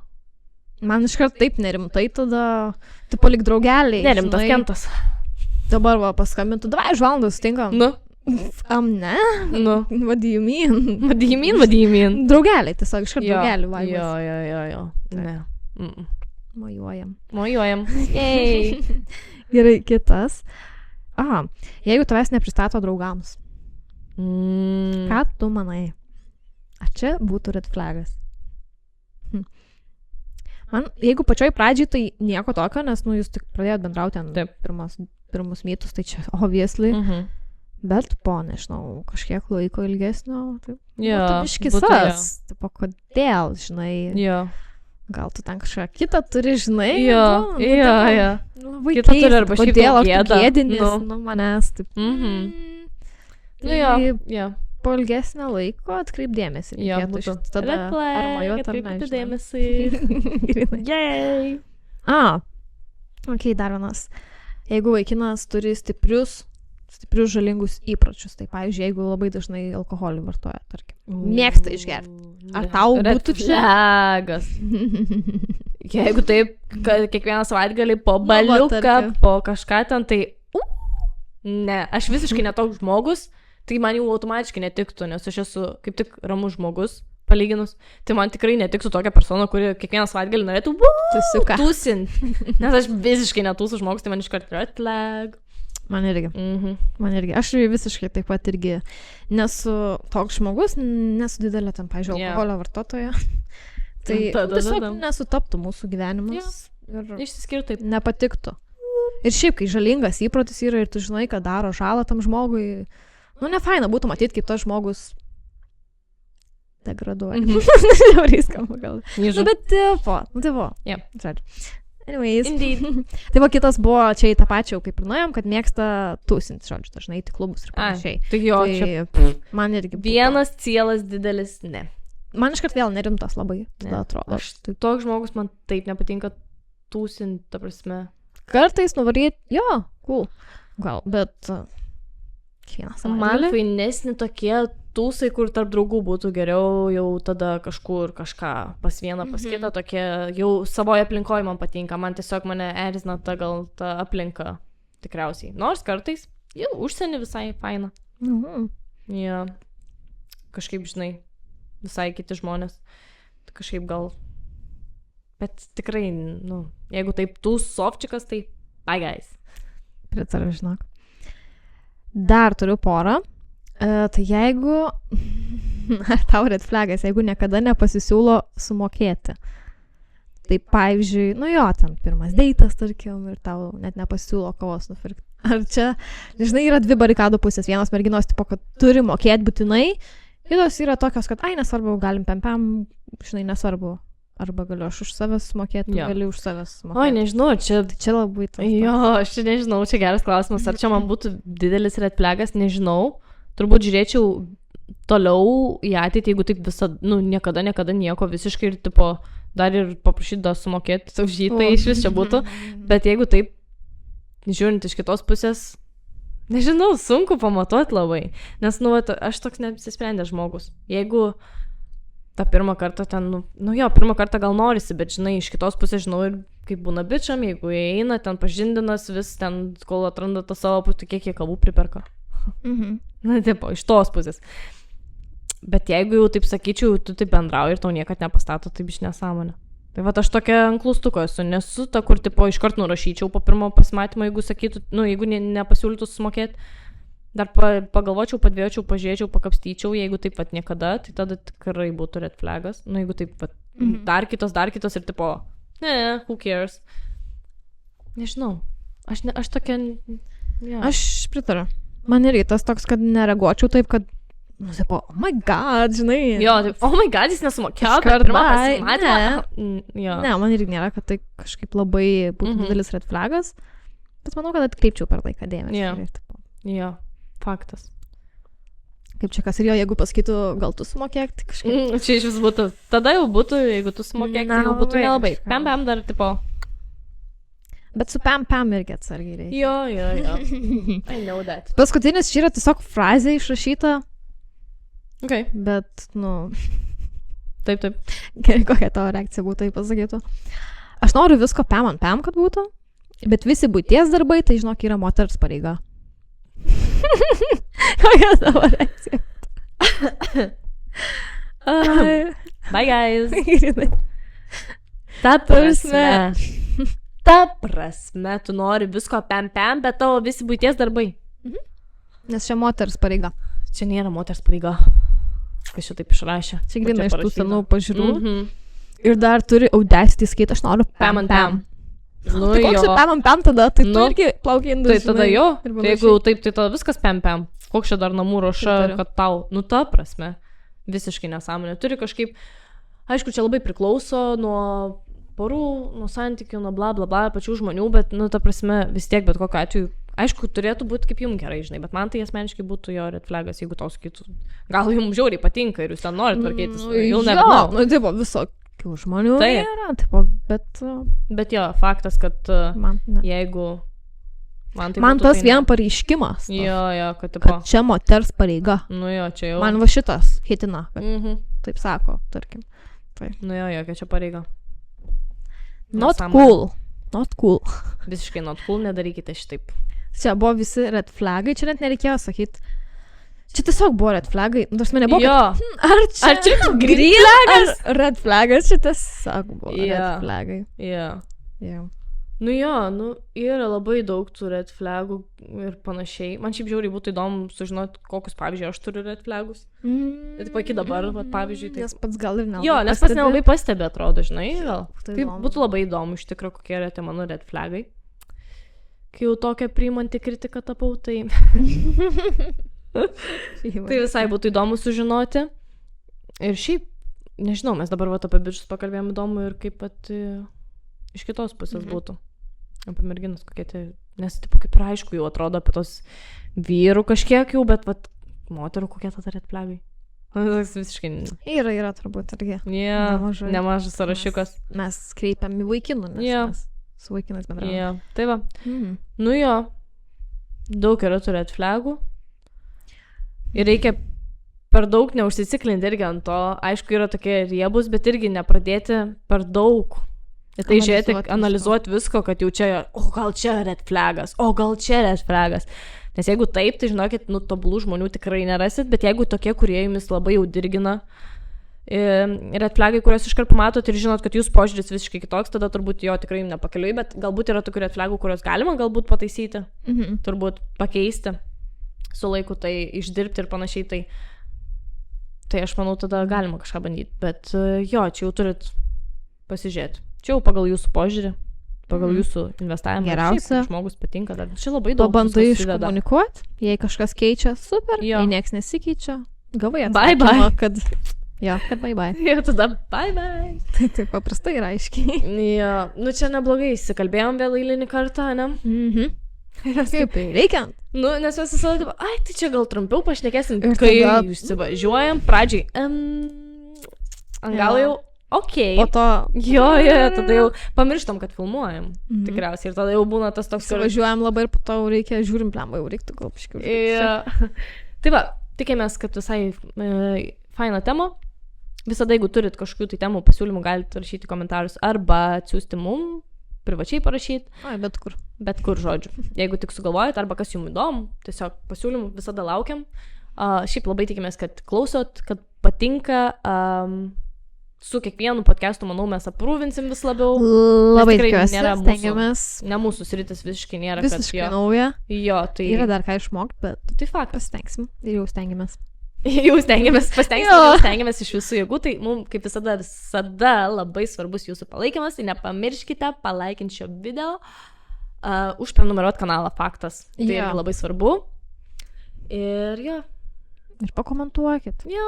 Man iškart taip nerimtai, tada tu palik draugeliai. Nerimtas kentas. Dabar paskambintų, davai, valandas sutinkam. Ne? What do you mean? What do you mean? Draugeliai, tiesiog iškart draugelių vaibas. Jo. Ne. Mojuojam. Yay. Gerai, kitas. Jeigu tavęs nepristato draugams. Ką tu manai? Ar čia būtų red flagas? Man, jeigu pačioj pradžiai, tai nieko tokio, nes, jūs tik pradėjot bendrauti pirmus metus, tai čia obviously. Bet po, nežinau, kažkiek laiko ilgesnio, taip, būtų biškisas. Tipo, kodėl, žinai, gal tu ten kažką kitą turi, žinai. Jo. Labai keista, kodėl aš gėdinis, manęs, taip. Jo. Po ilgesnio laiko atkreip dėmesį. Jo, būtų. Tada ar mojuot, ar nežinau. Dėmesį. Yay. Ok, dar vienas. Jeigu vaikinas turi stiprius žalingus įpročius. Tai, pavyzdžiui, jeigu labai dažnai alkoholį vartoja, tarkim. Mėgsta išgerti. Ar tau būtų čia? Flagas. Jeigu taip, kiekvieną savaitgalį po baliuką, po kažką ten, tai... Ne, aš visiškai netoks žmogus, tai man jau automatiškai netiktų, nes aš esu kaip tik ramus žmogus, palyginus. Tai man tikrai netiktų tokia persona, kuri kiekvieną savaitgalį norėtų tūsint. Nes aš visiškai netūsiu žmogus, tai man iškart red flag. Man irgi. Aš visiškai taip pat irgi nesu toks žmogus, nesu didelė ten, pavyzdžiui, alkoholio vartotoja. Tai tiesiog nesutaptų mūsų gyvenimas. Ir išsiskirtų taip. Nepatiktų. Ir šiaip, kai žalingas įprotis yra ir tu žinai, kad daro žalą tam žmogui, ne faina būtų matyti, kaip tas žmogus degraduoja. Žiauriai skamba gal. Bet tipo. Anyways. Tai kitas buvo čia į tą pačią, kaip ir nuėjom, kad mėgsta tūsinti, žodžiu, dažnai į klubus ir panašiai. Tai jo, man irgi būtų. Vienas cielas didelis, ne. Man iškart vėl nerimtas labai, tada atrodo. Toks žmogus man taip nepatinka, tūsinti, ta prasme. Kartais nuvaryti, jo, cool. Gal, bet kiekvieną savaitgalį. Man fainesni tokie tūsai, kur tarp draugų būtų geriau, jau tada kažkur kažką pas vieną, pas kitą, tokie jau savoje aplinkoje man patinka, man tiesiog mane erzina gal ta aplinka tikriausiai. Nors kartais jau užsienį visai faina. Ja, kažkaip, žinai, visai kiti žmonės, kažkaip gal, bet tikrai, nu, jeigu taip tūsovčikas, tai bye guys. Pritariu, žinok. Dar turiu porą. Tai jeigu, tau red flagas, jeigu niekada nepasisiūlo sumokėti. Tai pavyzdžiui, nu jo, ten pirmas deitas, tarkim, ir tau net nepasisiūlo kavos nupirkti. Ar čia, žinai, yra dvi barikadų pusės. Vienos merginos tipo, kad turi mokėti būtinai, kitos yra tokios, kad, nesvarbu, galim pempam, žinai, nesvarbu. Arba galiu aš už savęs sumokėti, gali už savęs sumokėti. Oi, nežinau, čia labai tas. Jo, aš čia nežinau, čia geras klausimas. Ar čia man būtų didelis red flagas, nežinau. Turbūt žiūrėčiau toliau į ateitį, jeigu taip visada, nu, niekada nieko visiškai ir, tipo, dar ir paprašyti dar sumokėti už jį, tai iš vis čia būtų. Bet jeigu taip, žiūrint iš kitos pusės, nežinau, sunku pamatuoti labai. Nes, nu, aš toks neapsisprendęs žmogus. Jeigu tą pirmą kartą ten, pirmą kartą gal norisi, bet, žinai, iš kitos pusės žinau ir kaip būna bičiam, jeigu jie eina, ten pažindinas, vis ten, kol atranda tą savo pusę, kiek jie kavų priperka. Na, tipo, iš tos pusės. Bet jeigu jau taip sakyčiau, tu taip bendrauji ir tau niekad nepastato, tai biš nesąmonė. Tai va, aš tokia ant klaustuko esu, nesu ta, kur, tipo, iškart nurašyčiau po pirmo pasimatymo, jeigu sakytų, jeigu nepasiūlytų sumokėti, dar pagalvočiau, padvėjočiau, pažiūrėčiau, pakapstyčiau, jeigu taip pat niekada, tai tada tikrai būtų red flagas. Jeigu taip pat dar kitos ir tipo, who cares. Nežinau, aš tokia... Ja. Aš pritariu. Man irgi tas toks, kad nereaguočiau taip, kad, tipo, oh my god, žinai. Jo, taip, oh my god, jis nesumokėjo, per pirmą pasimatymą. Ne, man irgi nėra, kad tai kažkaip labai būtų didelis red flagas, bet manau, kad atkreipčiau per laiką dėmesį. Jo, faktas. Kaip čia kas ir jo, jeigu pasakytų, gal tu sumokėk, tai kažkaip. Čia iš vis būtų, tada jau būtų, jeigu tu sumokėk, tai jau būtų nelabai. Pam dar, tipo... Bet su pam irgi atsargiai reikia. Jo. I know that. Paskutinis čia yra tiesiog frazė išrašyta. Okay. Bet, Taip. Gerai, kokia tavo reakcija būtų, tai pasakytų. Aš noriu visko pam, kad būtų, bet visi buities darbai, tai žinok, yra moters pareiga. Kokia tavo reakcija? Bye, guys. Ta prasme, tu nori visko pam, bet tavo visi buities darbai. Nes čia moters pareiga. Čia nėra moters pareiga. Kas šitaip išrašė. Čia grina iš tų senų pažiūrų. Ir dar turi audacity skaityti, aš noriu pam. Nu, tai koks pam tada, tai tu irgi plaukiai indus. Tai tada jo, tai jeigu taip, tai tada viskas pam. Koks čia dar namų ruoša, kad tau, ta prasme, visiškai nesąmonė. Turi kažkaip, aišku, čia labai priklauso nuo porų, nuo santykių, nuo bla, pačių žmonių, bet, ta prasme, vis tiek, bet kokiu atveju, aišku, turėtų būti kaip jums gerai, žinai, bet man tai asmeniškai būtų jo red flagas, jeigu tau sakytų, gal jums žiauriai patinka ir jūs ten norit tvarkytis, jau nebežinau. Tipo, visokių žmonių yra, tipo, bet... Bet jo, faktas, kad jeigu... Man tas vien pareiškimas. Jo, kad, tipo... Kad čia moters pareiga. Jo, čia jau... Man va šitas hitina, kad taip sako, tarkim. Tai. Jo, kad čia pareiga. Not cool. Visiškai not cool, nedarykite šitaip. Čia buvo visi red flagai, čia net nereikėjo sakyti. Čia tiesiog buvo red flagai. Nors man nebuvo, ar čia green flagas? Red flagas, čia tiesiog buvo red flagai. Yra labai daug tų red flagų ir panašiai. Man šiaip žiauriai būtų įdomu sužinoti, kokius, pavyzdžiui, aš turiu red flagus. Tai iki dabar, pavyzdžiui. Nes pats gal ir nelabai. Jo, nes pats nelabai pastebi, atrodo, žinai, gal. Tai būtų labai įdomu iš tikrųjų, kokie yra tie mano red flagai. Kai jau tokią priimanti kritiką tapau, tai... Tai visai būtų įdomu sužinoti. Ir šiaip, nežinau, mes dabar apie bičius pakalbėjom įdomu ir kaip pat iš kitos pusės būtų. Apie merginus kokie tai, nes tipo kaip ir aišku jau atrodo apie tos vyrų kažkiek jau, bet moterų kokie tada red flagai. Visiškai... Yra turbūt irgi. Nemažas sąrašiukas. Mes kreipiam į vaikinų, nes su vaikinais bendrauju. Jo, tai va. Nu jo, daug yra tų red flagų. Ir reikia per daug neužsiciklinti irgi ant to. Aišku, yra tokie riebus, bet irgi nepradėti per daug. Ir tai žiūrėti, analizuoti visko, kad jau čia, o gal čia red flagas, o gal čia red flagas. Nes jeigu taip, tai žinokit, nu, tobulų žmonių tikrai nerasit, bet jeigu tokie, kurie jumis labai jau dirgina, red flagai, kuriuos iškart pamatot ir žinot, kad jūs požiūris visiškai kitoks, tada turbūt jo tikrai nepakeliui, bet galbūt yra tokių red flagų, kuriuos galima galbūt pataisyti, turbūt pakeisti su laiku, tai išdirbti ir panašiai, tai aš manau, tada galima kažką bandyti, bet jo, čia jau turit pasižiūrėti. Čia jau pagal jūsų požiūrį, pagal jūsų investavimą. Geriausia. Šiaip, žmogus patinka. Čia labai daug. Pabandai iškomunikuoti, jei kažkas keičia, super, jei nieks nesikeičia, gavai atsakymą, bye, kad bye. Ir tada bye. Tai paprastai ir aiškiai. Jo, nu čia neblogai, įsikalbėjom vėl eilinį kartą, ne? Kaip reikia. Nu, nes mes visą laiką, tai čia gal trumpiau pašnekėsim, kai išsivažiuojam, pradžiai, gal jau okei. Po to... Jo, tada jau pamirštam, kad filmuojam. Tikriausiai. Ir tada jau būna tas toks... Važiuojam labai ir po to reikia, žiūrim plemą, jau reiktų gal piškiau. Tai va, tikėmės, kad visai faina tema. Visada, jeigu turit kažkokių tai temų pasiūlymų, galite rašyti komentarus arba atsiųsti mum, privačiai parašyti. Bet kur. Bet kur, žodžiu. Jeigu tik sugalvojat, arba kas jums įdomu, tiesiog pasiūlymų visada laukiam. Šiaip labai tikimės, kad klausot, kad patinka... Su kiekvienu podcastu, manau, mes aprūvinsim vis labiau. Labai tikiuosi, stengiamės. Ne mūsų sritis visiškai nėra. Visiškai nauja. Jo, tai... Yra dar ką išmokti, bet... Tai faktas. Pasitengsim. Ir jau stengiamės. Stengiamės iš visų jėgų. Tai mums, kaip visada labai svarbus jūsų palaikymas. Tai nepamirškite palaikinti šio video. Užprenumeruot kanalą, faktas. Tai yra labai svarbu. Ir jo. Ir pakomentuokit. Jo.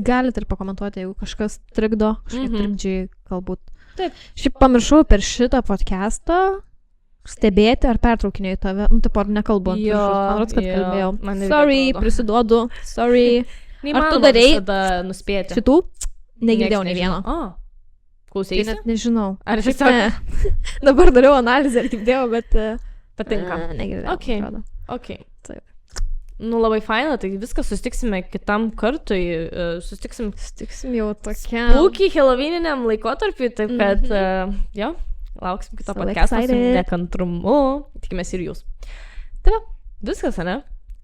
Galite ir pakomentuoti, jeigu kažkas trikdo, kažkaip trikdžiai galbūt. Taip. Šiaip pamiršau per šitą podcastą stebėti ar pertraukinėjau tave. Nu, taip, ar nekalbu. Man rodos, kad kalbėjau. Sorry, prisiduodu. Sorry. Ar tu darei nuspėti? Šitų? Negirdėjau ne vieno. Klausėsi? Tai net nežinau. Ar tiesiog? Dabar dariau analizę ir girdėjau, bet... Patinka. Negirdėjau. Ok. Taip. Nu, labai faina, tai viską susitiksime kitam kartui, susitiksim jau tokia. Spooky Halloweeniniam laikotarpiui, taip kad, jo, lauksim kito podcast'o su nekantrumu, tikimės ir jūs. Tai va, viskas, ne?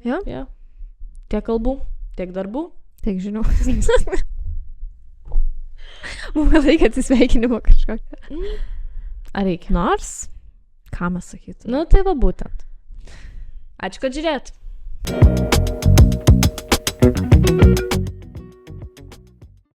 Jo. Tiek kalbų, tiek darbų. Tiek žinių. Mums reikia atsisveikinimo kažkokio. Ar reikia? Nors, ką mes sakytume. Nu, tai va būtent. Ačiū, kad žiūrėt.